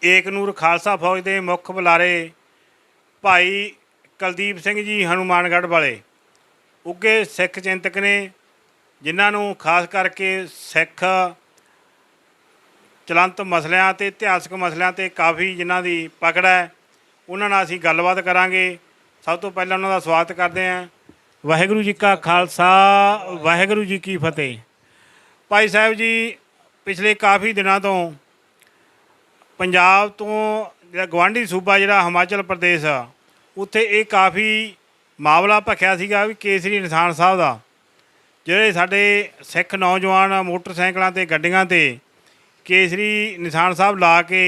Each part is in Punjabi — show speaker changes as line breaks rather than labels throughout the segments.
ਏਕਨੂਰ ਖਾਲਸਾ फौज के मुख बुलारे भाई कुलदीप सिंह जी हनुमानगढ़ वाले उगे सिख चिंतक ने, जिन्होंने खास करके सिख चलंत मसलियां ते इतिहासक मसलियां ते काफ़ी जिन्हां दी पकड़ है, उन्हां नाल असीं गलबात करांगे। सब तो पहले उन्हां दा स्वागत करते हैं। वाहिगुरू जी का खालसा, वाहिगुरू जी की फतेह। भाई साहब जी पिछले काफ़ी दिनों तो पंजाब तो जिहड़ा गवांढी सूबा जिहड़ा हिमाचल प्रदेश आ, उत्थे ये काफ़ी मामला भखिया सीगा भी केसरी निशान साहब का, ਜਿਹੜੇ ਸਾਡੇ सिख नौजवान मोटरसाइकिलों ते गड्डियां ते केसरी निशान साहब ला के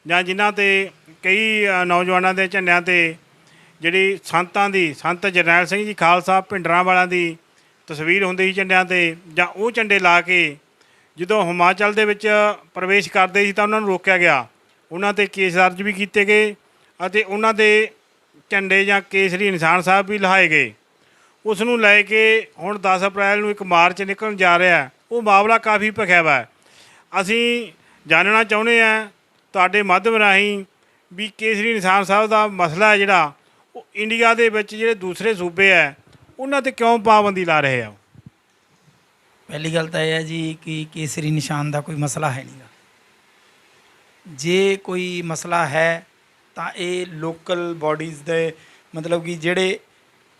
ਜਾਂ ਜਿਨ੍ਹਾਂ ਤੇ कई नौजवानों के झंडिਆਂ ਤੇ ਜਿਹੜੀ ਸੰਤਾਂ ਦੀ संत जरनैल सिंह जी खालसा ਭਿੰਡਰਾਂ ਵਾਲਿਆਂ ਦੀ तस्वीर ਹੁੰਦੀ ਸੀ ਝੰਡਿਆਂ ਤੇ, ਜਾਂ ਉਹ ਝੰਡੇ ਲਾ ਕੇ ਜਦੋਂ ਹਿਮਾਚਲ ਦੇ ਵਿੱਚ ਪ੍ਰਵੇਸ਼ ਕਰਦੇ ਸੀ ਤਾਂ ਉਹਨਾਂ ਨੂੰ ਰੋਕਿਆ ਗਿਆ। ਉਹਨਾਂ 'ਤੇ ਕੇਸ ਦਰਜ ਵੀ ਕੀਤੇ ਗਏ ਅਤੇ ਉਹਨਾਂ ਦੇ ਝੰਡੇ ਜਾਂ ਕੇਸਰੀ ਨਿਸ਼ਾਨ ਸਾਹਿਬ ਵੀ ਲਹਾਏ ਗਏ। ਉਸ ਨੂੰ ਲੈ ਕੇ ਹੁਣ 10 ਅਪ੍ਰੈਲ ਨੂੰ ਇੱਕ ਮਾਰਚ ਨਿਕਲਣ ਜਾ ਰਿਹਾ, ਉਹ ਮਾਮਲਾ ਕਾਫੀ ਭਖਿਆ ਵਾ। ਅਸੀਂ ਜਾਣਨਾ ਚਾਹੁੰਦੇ ਹਾਂ ਤੁਹਾਡੇ ਮਾਧਿਅਮ ਰਾਹੀਂ ਵੀ ਕੇਸਰੀ ਨਿਸ਼ਾਨ ਸਾਹਿਬ ਦਾ ਮਸਲਾ ਹੈ ਜਿਹੜਾ ਉਹ ਇੰਡੀਆ ਦੇ ਵਿੱਚ ਜਿਹੜੇ ਦੂਸਰੇ ਸੂਬੇ ਹੈ ਉਹਨਾਂ 'ਤੇ ਕਿਉਂ ਪਾਬੰਦੀ ਲਾ ਰਹੇ ਆ।
पहली गल तो यह है जी कि केसरी निशान का कोई मसला है नहीं गा। जे कोई मसला है तो ये लोकल बॉडीज़ दे मतलब कि जेड़े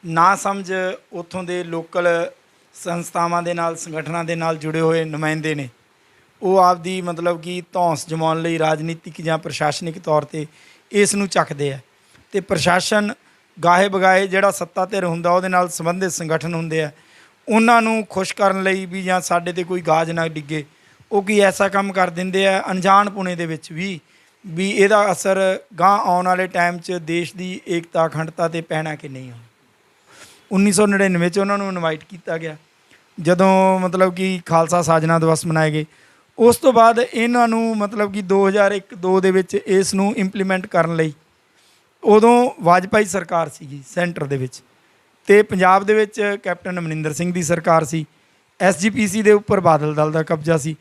ना समझ उतों के लोकल संस्थावां दे नाल संगठनां दे नाल जुड़े हुए नुमाइंदे ने, वो आपदी मतलब कि धौंस जमाउण लई राजनीतिक जां प्रशासनिक तौर ते इस नूं चकदे आ। ते प्रशासन गाहे बगाए जिहड़ा सत्ता धिर हुंदा उहदे नाल संबंधित संगठन हुंदे आ, ਉਹਨਾਂ ਨੂੰ ਖੁਸ਼ ਕਰਨ ਲਈ ਵੀ ਜਾਂ ਸਾਡੇ 'ਤੇ ਕੋਈ ਗਾਜ ਨਾ ਡਿੱਗੇ, ਉਹ ਕੀ ਐਸਾ ਕੰਮ ਕਰ ਦਿੰਦੇ ਆ ਅਣਜਾਣਪੁਣੇ ਦੇ ਵਿੱਚ ਵੀ ਇਹਦਾ ਅਸਰ ਗਾਂ ਆਉਣ ਵਾਲੇ ਟਾਈਮ 'ਚ ਦੇਸ਼ ਦੀ ਏਕਤਾ ਅਖੰਡਤਾ 'ਤੇ ਪੈਣਾ ਕਿ ਨਹੀਂ ਹੋਣਾ। 1999 'ਚ ਉਹਨਾਂ ਨੂੰ ਇਨਵਾਈਟ ਕੀਤਾ ਗਿਆ ਜਦੋਂ ਮਤਲਬ ਕਿ ਖਾਲਸਾ ਸਾਜਨਾ ਦਿਵਸ ਮਨਾਏ ਗਏ। ਉਸ ਤੋਂ ਬਾਅਦ ਇਹਨਾਂ ਨੂੰ ਮਤਲਬ ਕਿ 2001-2 ਦੇ ਵਿੱਚ ਇਸ ਨੂੰ ਇੰਪਲੀਮੈਂਟ ਕਰਨ ਲਈ ਉਦੋਂ ਵਾਜਪਾਈ ਸਰਕਾਰ ਸੀਗੀ ਸੈਂਟਰ ਦੇ ਵਿੱਚ, ਤੇ ਪੰਜਾਬ ਦੇ ਵਿੱਚ ਕੈਪਟਨ ਅਮਰਿੰਦਰ ਸਿੰਘ ਦੀ ਸਰਕਾਰ ਸੀ। SGPC ਦੇ ਉੱਪਰ ਬਾਦਲ ਦਲ ਦਾ ਕਬਜ਼ਾ ਸੀ।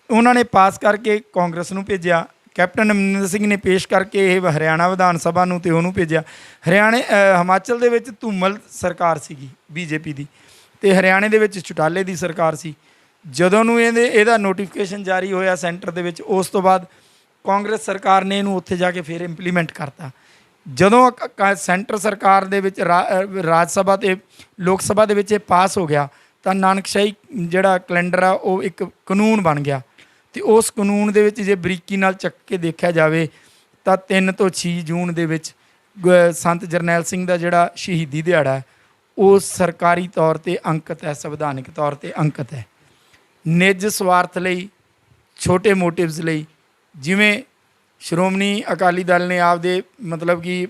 ਉਹਨਾਂ ਨੇ ਪਾਸ ਕਰਕੇ ਕਾਂਗਰਸ ਨੂੰ ਭੇਜਿਆ। ਕੈਪਟਨ ਅਮਰਿੰਦਰ ਸਿੰਘ ਨੇ ਪੇਸ਼ ਕਰਕੇ ਇਹ ਹਰਿਆਣਾ ਵਿਧਾਨ ਸਭਾ ਨੂੰ ਤੇ ਉਹਨੂੰ ਭੇਜਿਆ। ਹਿਮਾਚਲ ਦੇ ਵਿੱਚ ਧੂਮਲ ਸਰਕਾਰ ਸੀਗੀ BJP ਦੀ, ਤੇ ਹਰਿਆਣੇ ਦੇ ਵਿੱਚ ਚੁਟਾਲੇ ਦੀ ਸਰਕਾਰ ਸੀ। ਜਦੋਂ ਨੂੰ ਇਹਦਾ ਨੋਟੀਫਿਕੇਸ਼ਨ ਜਾਰੀ ਹੋਇਆ ਸੈਂਟਰ ਦੇ ਵਿੱਚ, ਉਸ ਤੋਂ ਬਾਅਦ ਕਾਂਗਰਸ ਸਰਕਾਰ ਨੇ ਇਹਨੂੰ ਉੱਥੇ ਜਾ ਕੇ ਫਿਰ ਇੰਪਲੀਮੈਂਟ ਕਰਤਾ। ਜਦੋਂ ਸੈਂਟਰ ਸਰਕਾਰ ਦੇ ਵਿੱਚ ਰਾਜ ਸਭਾ ਅਤੇ ਲੋਕ ਸਭਾ ਦੇ ਵਿੱਚ ਇਹ ਪਾਸ ਹੋ ਗਿਆ ਤਾਂ ਨਾਨਕਸ਼ਾਹੀ ਜਿਹੜਾ ਕੈਲੰਡਰ ਆ ਉਹ ਇੱਕ ਕਾਨੂੰਨ ਬਣ ਗਿਆ। ਅਤੇ ਉਸ ਕਾਨੂੰਨ ਦੇ ਵਿੱਚ ਜੇ ਬਰੀਕੀ ਨਾਲ ਚੱਕ ਕੇ ਦੇਖਿਆ ਜਾਵੇ ਤਾਂ 3 ਤੋਂ 6 ਜੂਨ ਦੇ ਵਿੱਚ ਸੰਤ ਜਰਨੈਲ ਸਿੰਘ ਦਾ ਜਿਹੜਾ ਸ਼ਹੀਦੀ ਦਿਹਾੜਾ ਹੈ ਉਹ ਸਰਕਾਰੀ ਤੌਰ 'ਤੇ ਅੰਕਿਤ ਹੈ, ਸੰਵਿਧਾਨਿਕ ਤੌਰ 'ਤੇ ਅੰਕਿਤ ਹੈ। ਨਿੱਜ ਸਵਾਰਥ ਲਈ, ਛੋਟੇ ਮੋਟਿਵਸ ਲਈ, ਜਿਵੇਂ ਸ਼੍ਰੋਮਣੀ ਅਕਾਲੀ ਦਲ ਨੇ ਆਪਦੇ ਮਤਲਬ ਕਿ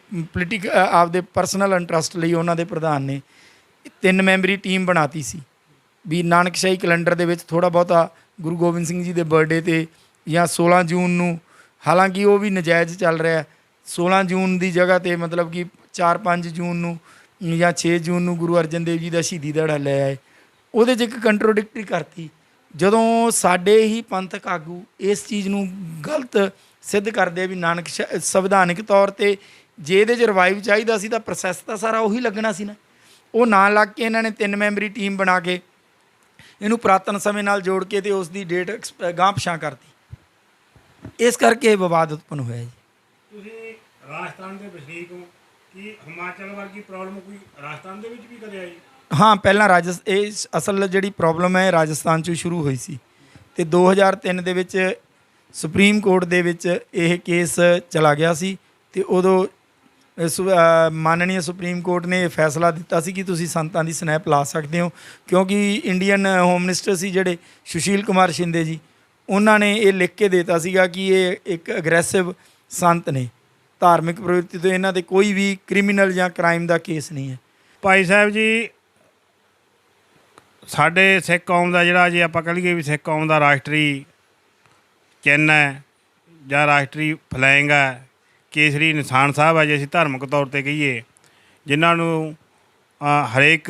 ਆਪਦੇ ਪਰਸਨਲ ਇੰਟਰਸਟ ਲਈ ਉਹਨਾਂ ਦੇ ਪ੍ਰਧਾਨ ਨੇ 3 ਮੈਂਬਰੀ ਟੀਮ ਬਣਾਤੀ ਸੀ ਵੀ ਨਾਨਕਸ਼ਾਹੀ ਕੈਲੰਡਰ ਦੇ ਵਿੱਚ ਥੋੜ੍ਹਾ ਬਹੁਤਾ ਗੁਰੂ ਗੋਬਿੰਦ ਸਿੰਘ ਜੀ ਦੇ ਬਰਥਡੇ 'ਤੇ ਜਾਂ 16 ਜੂਨ ਨੂੰ, ਹਾਲਾਂਕਿ ਉਹ ਵੀ ਨਜਾਇਜ਼ ਚੱਲ ਰਿਹਾ, 16 ਜੂਨ ਦੀ ਜਗ੍ਹਾ 'ਤੇ ਮਤਲਬ ਕਿ 4-5 ਜੂਨ ਨੂੰ ਜਾਂ 6 ਜੂਨ ਨੂੰ ਗੁਰੂ ਅਰਜਨ ਦੇਵ ਜੀ ਦਾ ਸ਼ਹੀਦੀ ਦਿਹਾੜਾ ਲੈ ਆਏ। ਉਹਦੇ 'ਚ ਇੱਕ ਕੰਟਰੋਡਿਕਟਰੀ ਕਰਤੀ। ਜਦੋਂ ਸਾਡੇ ਹੀ ਪੰਥਕ ਆਗੂ ਇਸ ਚੀਜ਼ ਨੂੰ ਗਲਤ ਸਿੱਧ ਕਰਦੇ ਵੀ ਸੰਵਿਧਾਨਿਕ ਤੌਰ 'ਤੇ ਜੇ ਇਹਦੇ 'ਚ ਰਿਵਾਈਵ ਚਾਹੀਦਾ ਸੀ ਤਾਂ ਪ੍ਰੋਸੈਸ ਤਾਂ ਸਾਰਾ ਉਹੀ ਲੱਗਣਾ ਸੀ ਨਾ। ਉਹ ਨਾ ਲੱਗ ਕੇ ਇਹਨਾਂ ਨੇ 3 ਮੈਂਬਰੀ ਟੀਮ ਬਣਾ ਕੇ ਇਹਨੂੰ ਪੁਰਾਤਨ ਸਮੇਂ ਨਾਲ ਜੋੜ ਕੇ ਅਤੇ ਉਸ ਦੀ ਡੇਟ ਗਾਂਹ ਪਿਛਾਂਹ ਕਰਤੀ। ਇਸ ਕਰਕੇ ਵਿਵਾਦ ਉਤਪੰਨ ਹੋਇਆ ਜੀ।
ਤੁਸੀਂ ਰਾਜਸਥਾਨ ਦੇ ਵਸਨੀਕ ਹੋ, ਕੀ ਹਿਮਾਚਲ ਵਰਗੀ ਪ੍ਰੋਬਲਮ ਕੋਈ ਰਾਜਸਥਾਨ ਦੇ ਵਿੱਚ ਵੀ ਕਦੇ ਆਈ?
ਹਾਂ, ਪਹਿਲਾਂ ਇਹ ਅਸਲ ਜਿਹੜੀ ਪ੍ਰੋਬਲਮ ਹੈ ਰਾਜਸਥਾਨ 'ਚੋਂ ਸ਼ੁਰੂ ਹੋਈ ਸੀ ਅਤੇ 2003 ਦੇ ਵਿੱਚ ਸੁਪਰੀਮ ਕੋਰਟ ਦੇ ਵਿੱਚ ਇਹ ਕੇਸ ਚਲਾ ਗਿਆ ਸੀ ਅਤੇ ਉਦੋਂ ਮਾਨਨੀय ਸੁਪਰੀਮ ਕੋਰਟ ਨੇ ਇਹ ਫੈਸਲਾ ਦਿੱਤਾ ਸੀ ਕਿ ਤੁਸੀਂ ਸੰਤਾਂ ਦੀ ਸਨੈਪ ਲਾ ਸਕਦੇ ਹੋ, ਕਿਉਂਕਿ ਇੰਡੀਅਨ ਹੋਮ ਮਿਨਿਸਟਰ ਸੀ ਜਿਹੜੇ ਸੁਸ਼ੀਲ ਕੁਮਾਰ ਸ਼ਿੰਦੇ ਜੀ, ਉਹਨਾਂ ਨੇ ਇਹ ਲਿਖ ਕੇ ਦਿੱਤਾ ਸੀਗਾ ਕਿ ਇਹ ਇੱਕ ਅਗਰੈਸਿਵ ਸੰਤ ਨੇ, ਧਾਰਮਿਕ ਪ੍ਰਵਿਰਤੀ ਤੋਂ ਇਹਨਾਂ 'ਤੇ ਕੋਈ ਵੀ ਕ੍ਰਿਮੀਨਲ ਜਾਂ ਕ੍ਰਾਈਮ ਦਾ ਕੇਸ ਨਹੀਂ ਹੈ।
ਭਾਈ ਸਾਹਿਬ ਜੀ, ਸਾਡੇ ਸਿੱਖ ਕੌਮ ਦਾ ਜਿਹੜਾ ਜੇ ਆਪਾਂ ਕਹਿ ਲਈਏ ਵੀ ਸਿੱਖ ਕੌਮ ਦਾ ਰਾਸ਼ਟਰੀ ਚਿੰਨ੍ਹ ਹੈ ਜਾਂ ਰਾਸ਼ਟਰੀ ਫਲੈਗ ਹੈ ਕੇਸਰੀ ਨਿਸ਼ਾਨ ਸਾਹਿਬ ਹੈ, ਜੇ ਅਸੀਂ ਧਾਰਮਿਕ ਤੌਰ 'ਤੇ ਕਹੀਏ, ਜਿਨ੍ਹਾਂ ਨੂੰ ਹਰੇਕ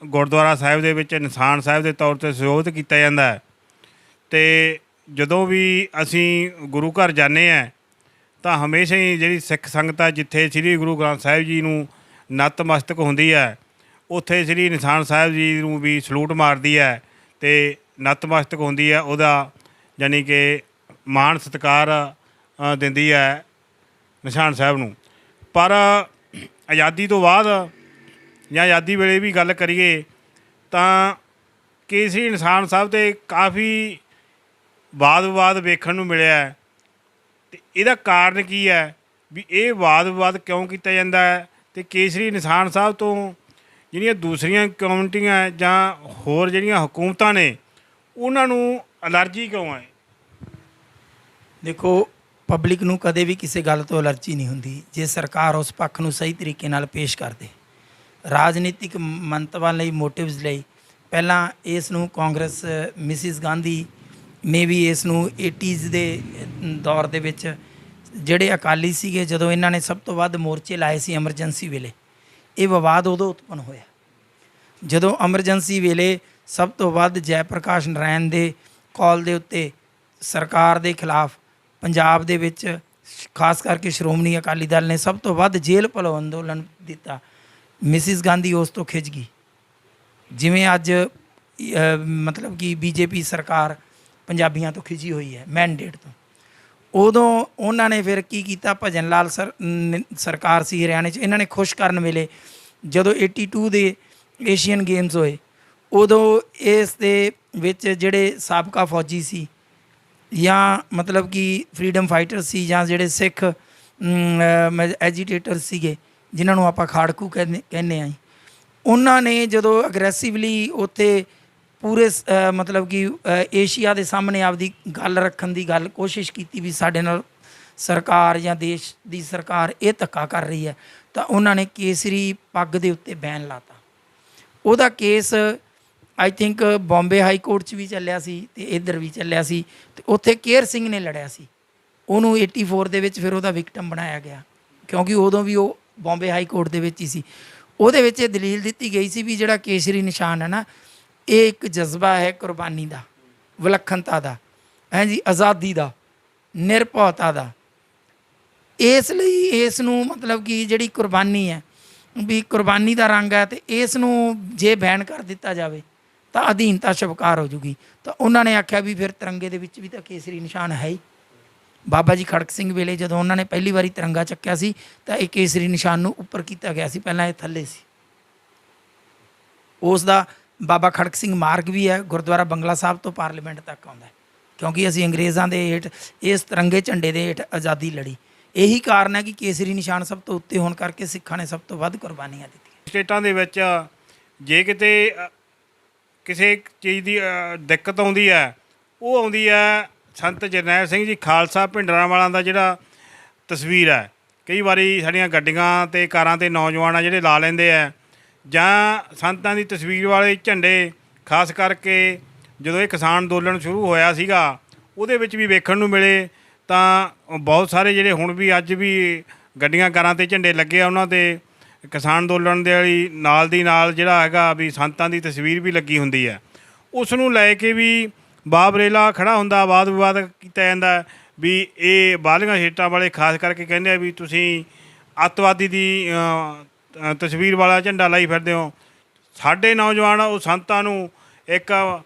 ਗੁਰਦੁਆਰਾ ਸਾਹਿਬ ਦੇ ਵਿੱਚ ਨਿਸ਼ਾਨ ਸਾਹਿਬ ਦੇ ਤੌਰ 'ਤੇ ਸੁਸ਼ੋਭਿਤ ਕੀਤਾ ਜਾਂਦਾ ਹੈ। ਅਤੇ ਜਦੋਂ ਵੀ ਅਸੀਂ ਗੁਰੂ ਘਰ ਜਾਂਦੇ ਹਾਂ ਤਾਂ ਹਮੇਸ਼ਾ ਹੀ ਜਿਹੜੀ ਸਿੱਖ ਸੰਗਤ ਹੈ, ਜਿੱਥੇ ਸ੍ਰੀ ਗੁਰੂ ਗ੍ਰੰਥ ਸਾਹਿਬ ਜੀ ਨੂੰ ਨਤਮਸਤਕ ਹੁੰਦੀ ਹੈ, ਉੱਥੇ ਸ੍ਰੀ ਨਿਸ਼ਾਨ ਸਾਹਿਬ ਜੀ ਨੂੰ ਵੀ ਸਲੂਟ ਮਾਰਦੀ ਹੈ ਅਤੇ ਨਤਮਸਤਕ ਹੁੰਦੀ ਹੈ। ਉਹਦਾ ਯਾਨੀ ਕਿ ਮਾਣ ਸਤਿਕਾਰ ਦਿੰਦੀ ਹੈ ਨਿਸ਼ਾਨ ਸਾਹਿਬ ਨੂੰ। ਪਰ ਆਜ਼ਾਦੀ ਤੋਂ ਬਾਅਦ ਜਾਂ ਆਜ਼ਾਦੀ ਵੇਲੇ ਵੀ ਗੱਲ ਕਰੀਏ ਤਾਂ ਕੇਸਰੀ ਨਿਸ਼ਾਨ ਸਾਹਿਬ 'ਤੇ ਕਾਫੀ ਵਾਦ ਵਿਵਾਦ ਵੇਖਣ ਨੂੰ ਮਿਲਿਆ ਹੈ। ਅਤੇ ਇਹਦਾ ਕਾਰਨ ਕੀ ਹੈ ਵੀ ਇਹ ਵਾਦ ਵਿਵਾਦ ਕਿਉਂ ਕੀਤਾ ਜਾਂਦਾ ਹੈ, ਅਤੇ ਕੇਸਰੀ ਨਿਸ਼ਾਨ ਸਾਹਿਬ ਤੋਂ ਜਿਹੜੀਆਂ ਦੂਸਰੀਆਂ ਕਮਿਊਨਿਟੀਆਂ ਜਾਂ ਹੋਰ ਜਿਹੜੀਆਂ ਹਕੂਮਤਾਂ ਨੇ ਉਹਨਾਂ ਨੂੰ ਐਲਰਜੀ ਕਿਉਂ ਹੈ?
ਦੇਖੋ, ਪਬਲਿਕ ਨੂੰ ਕਦੇ ਵੀ ਕਿਸੇ ਗੱਲ ਤੋਂ ਐਲਰਜੀ ਨਹੀਂ ਹੁੰਦੀ ਜੇ ਸਰਕਾਰ ਉਸ ਪੱਖ ਨੂੰ ਸਹੀ ਤਰੀਕੇ ਨਾਲ ਪੇਸ਼ ਕਰਦੇ। ਰਾਜਨੀਤਿਕ ਮੰਤਵਾਂ ਲਈ, ਮੋਟਿਵਸ ਲਈ ਪਹਿਲਾਂ ਇਸ ਨੂੰ ਕਾਂਗਰਸ, ਮਿਸਿਸ ਗਾਂਧੀ ਨੇ ਵੀ ਇਸ ਨੂੰ 80s ਦੇ ਦੌਰ ਦੇ ਵਿੱਚ ਜਿਹੜੇ ਅਕਾਲੀ ਸੀਗੇ, ਜਦੋਂ ਇਹਨਾਂ ਨੇ ਸਭ ਤੋਂ ਵੱਧ ਮੋਰਚੇ ਲਾਏ ਸੀ ਐਮਰਜੈਂਸੀ ਵੇਲੇ, ਇਹ ਵਿਵਾਦ ਉਦੋਂ ਉਤਪੰਨ ਹੋਇਆ ਜਦੋਂ ਐਮਰਜੈਂਸੀ ਵੇਲੇ ਸਭ ਤੋਂ ਵੱਧ ਜੈ ਪ੍ਰਕਾਸ਼ ਨਾਰਾਇਣ ਦੇ ਕਾਲ ਦੇ ਉੱਤੇ ਸਰਕਾਰ ਦੇ ਖਿਲਾਫ ਪੰਜਾਬ ਦੇ ਵਿੱਚ ਖਾਸ ਕਰਕੇ ਸ਼੍ਰੋਮਣੀ ਅਕਾਲੀ ਦਲ ਨੇ ਸਭ ਤੋਂ ਵੱਧ ਜੇਲ੍ਹ ਭਲੋ ਅੰਦੋਲਨ ਦਿੱਤਾ। ਮਿਸਿਸ ਗਾਂਧੀ ਉਸ ਤੋਂ ਖਿੱਚ ਗਈ। ਜਿਵੇਂ ਅੱਜ ਮਤਲਬ ਕਿ ਬੀਜੇਪੀ ਸਰਕਾਰ ਪੰਜਾਬੀਆਂ ਤੋਂ ਖਿੱਚੀ ਹੋਈ ਹੈ ਮੈਂਡੇਟ ਤੋਂ, ਉਦੋਂ ਉਹਨਾਂ ਨੇ ਫਿਰ ਕੀ ਕੀਤਾ, ਭਜਨ ਲਾਲ ਸਰਕਾਰ ਸੀ ਹਰਿਆਣੇ 'ਚ, ਇਹਨਾਂ ਨੇ ਖੁਸ਼ ਕਰਨ ਵੇਲੇ ਜਦੋਂ 82 ਦੇ ਏਸ਼ੀਅਨ ਗੇਮਸ ਹੋਏ, ਉਦੋਂ ਇਸ ਦੇ ਵਿੱਚ ਜਿਹੜੇ ਸਾਬਕਾ ਫੌਜੀ ਸੀ ਜਾਂ ਮਤਲਬ ਕਿ ਫਰੀडम ਫਾਈਟਰ ਸੀ ਜਾਂ ਜਿਹੜੇ ਸਿੱਖ ਐਜੀਟੇਟਰ ਸੀਗੇ ਜਿਨ੍ਹਾਂ ਨੂੰ ਆਪਾਂ ਖਾੜਕੂ ਕਹਿੰਦੇ ਹਾਂ, ਉਹਨਾਂ ਨੇ ਜਦੋਂ ਅਗਰੈਸਿਵਲੀ ਉੱਥੇ ਪੂਰੇ ਮਤਲਬ ਕਿ ਏਸ਼ੀਆ ਦੇ ਸਾਹਮਣੇ ਆਪਦੀ ਗੱਲ ਰੱਖਣ ਦੀ ਕੋਸ਼ਿਸ਼ ਕੀਤੀ ਵੀ ਸਾਡੇ ਨਾਲ ਸਰਕਾਰ ਜਾਂ ਦੇਸ਼ ਦੀ ਸਰਕਾਰ ਇਹ ਧੱਕਾ ਕਰ ਰਹੀ ਹੈ, ਤਾਂ ਉਹਨਾਂ ਨੇ ਕੇਸਰੀ ਪੱਗ ਦੇ ਉੱਤੇ ਬੈਨ ਲਾਤਾ। ਉਹਦਾ case I think Bombay high court 'ਚ ਵੀ ਚੱਲਿਆ ਸੀ ਅਤੇ ਇੱਧਰ ਵੀ ਚੱਲਿਆ ਸੀ, ਅਤੇ ਉੱਥੇ ਕੇਹਰ ਸਿੰਘ ਨੇ ਲੜਿਆ ਸੀ। ਉਹਨੂੰ 84 ਦੇ ਵਿੱਚ ਫਿਰ ਉਹਦਾ ਵਿਕਟਮ ਬਣਾਇਆ ਗਿਆ, ਕਿਉਂਕਿ ਉਦੋਂ ਵੀ ਉਹ ਬੰਬੇ ਹਾਈ ਕੋਰਟ ਦੇ ਵਿੱਚ ਹੀ ਸੀ। ਉਹਦੇ ਵਿੱਚ ਇਹ ਦਲੀਲ ਦਿੱਤੀ ਗਈ ਸੀ ਵੀ ਜਿਹੜਾ ਕੇਸਰੀ ਨਿਸ਼ਾਨ ਹੈ ਨਾ, ਇਹ ਇੱਕ ਜਜ਼ਬਾ ਹੈ ਕੁਰਬਾਨੀ ਦਾ, ਵਿਲੱਖਣਤਾ ਦਾ, ਜੀ ਆਜ਼ਾਦੀ ਦਾ, ਨਿਰਭਉਤਾ ਦਾ। ਇਸ ਲਈ ਇਸ ਨੂੰ ਮਤਲਬ ਕਿ ਜਿਹੜੀ ਕੁਰਬਾਨੀ ਹੈ ਵੀ ਕੁਰਬਾਨੀ ਦਾ ਰੰਗ ਹੈ, ਅਤੇ ਇਸ ਨੂੰ ਜੇ ਬੈਨ ਕਰ ਦਿੱਤਾ ਜਾਵੇ ਤਾਂ ਅਧੀਨਤਾ ਸਵੀਕਾਰ ਹੋ ਜੂਗੀ। ਤਾਂ ਉਹਨਾਂ ਨੇ ਆਖਿਆ ਵੀ ਫਿਰ ਤਿਰੰਗੇ ਦੇ ਵਿੱਚ ਵੀ ਤਾਂ ਕੇਸਰੀ ਨਿਸ਼ਾਨ ਹੈ ਹੀ। ਬਾਬਾ ਜੀ ਖੜਕ ਸਿੰਘ ਵੇਲੇ ਜਦੋਂ ਉਹਨਾਂ ਨੇ ਪਹਿਲੀ ਵਾਰੀ ਤਿਰੰਗਾ ਚੱਕਿਆ ਸੀ ਤਾਂ ਇਹ ਕੇਸਰੀ ਨਿਸ਼ਾਨ ਨੂੰ ਉੱਪਰ ਕੀਤਾ ਗਿਆ ਸੀ, ਪਹਿਲਾਂ ਇਹ ਥੱਲੇ ਸੀ। ਉਸ ਦਾ ਬਾਬਾ ਖੜਕ ਸਿੰਘ ਮਾਰਗ ਵੀ ਹੈ, ਗੁਰਦੁਆਰਾ ਬੰਗਲਾ ਸਾਹਿਬ ਤੋਂ ਪਾਰਲੀਮੈਂਟ ਤੱਕ ਆਉਂਦਾ, ਕਿਉਂਕਿ ਅਸੀਂ ਅੰਗਰੇਜ਼ਾਂ ਦੇ ਹੇਠ ਇਸ ਤਿਰੰਗੇ ਝੰਡੇ ਦੇ ਹੇਠ ਆਜ਼ਾਦੀ ਲੜੀ। ਇਹੀ ਕਾਰਨ ਹੈ ਕਿ ਕੇਸਰੀ ਨਿਸ਼ਾਨ ਸਭ ਤੋਂ ਉੱਤੇ ਹੋਣ ਕਰਕੇ ਸਿੱਖਾਂ ਨੇ ਸਭ ਤੋਂ ਵੱਧ ਕੁਰਬਾਨੀਆਂ ਦਿੱਤੀਆਂ।
ਸਟੇਟਾਂ ਦੇ ਵਿੱਚ ਜੇ ਕਿਤੇ ਕਿਸੇ ਚੀਜ਼ ਦੀ ਦਿੱਕਤ ਆਉਂਦੀ ਹੈ, ਉਹ ਆਉਂਦੀ ਹੈ ਸੰਤ ਜਰਨੈਲ ਸਿੰਘ ਜੀ ਖਾਲਸਾ ਭਿੰਡਰਾਂਵਾਲਾ ਦਾ ਜਿਹੜਾ ਤਸਵੀਰ ਹੈ। ਕਈ ਵਾਰੀ ਸਾਡੀਆਂ ਗੱਡੀਆਂ ਅਤੇ ਕਾਰਾਂ 'ਤੇ ਨੌਜਵਾਨ ਆ ਜਿਹੜੇ ਲਾ ਲੈਂਦੇ ਆ, ਜਾਂ ਸੰਤਾਂ ਦੀ ਤਸਵੀਰ ਵਾਲੇ ਝੰਡੇ, ਖਾਸ ਕਰਕੇ ਜਦੋਂ ਇਹ ਕਿਸਾਨ ਅੰਦੋਲਨ ਸ਼ੁਰੂ ਹੋਇਆ ਸੀਗਾ ਉਹਦੇ ਵਿੱਚ ਵੀ ਵੇਖਣ ਨੂੰ ਮਿਲੇ। ਤਾਂ ਬਹੁਤ ਸਾਰੇ ਜਿਹੜੇ ਹੁਣ ਵੀ ਅੱਜ ਵੀ ਗੱਡੀਆਂ ਕਾਰਾਂ 'ਤੇ ਝੰਡੇ ਲੱਗੇ ਆ, ਉਹਨਾਂ 'ਤੇ ਕਿਸਾਨ ਅੰਦੋਲਨ ਦੇ ਵਾਲੀ ਨਾਲ ਦੀ ਨਾਲ ਜਿਹੜਾ ਹੈਗਾ ਵੀ ਸੰਤਾਂ ਦੀ ਤਸਵੀਰ ਵੀ ਲੱਗੀ ਹੁੰਦੀ ਹੈ। ਉਸ ਨੂੰ ਲੈ ਕੇ ਵੀ ਬਾਬਰੇਲਾ ਖੜ੍ਹਾ ਹੁੰਦਾ, ਵਾਦ ਵਿਵਾਦ ਕੀਤਾ ਜਾਂਦਾ ਵੀ ਇਹ ਬਾਹਰਲੀਆਂ ਸਟੇਟਾਂ ਵਾਲੇ ਖਾਸ ਕਰਕੇ ਕਹਿੰਦੇ ਆ ਵੀ ਤੁਸੀਂ ਅੱਤਵਾਦੀ ਦੀ ਤਸਵੀਰ ਵਾਲਾ ਝੰਡਾ ਲਾਈ ਫਿਰਦੇ ਹੋ। ਸਾਡੇ ਨੌਜਵਾਨ ਉਹ ਸੰਤਾਂ ਨੂੰ ਇੱਕ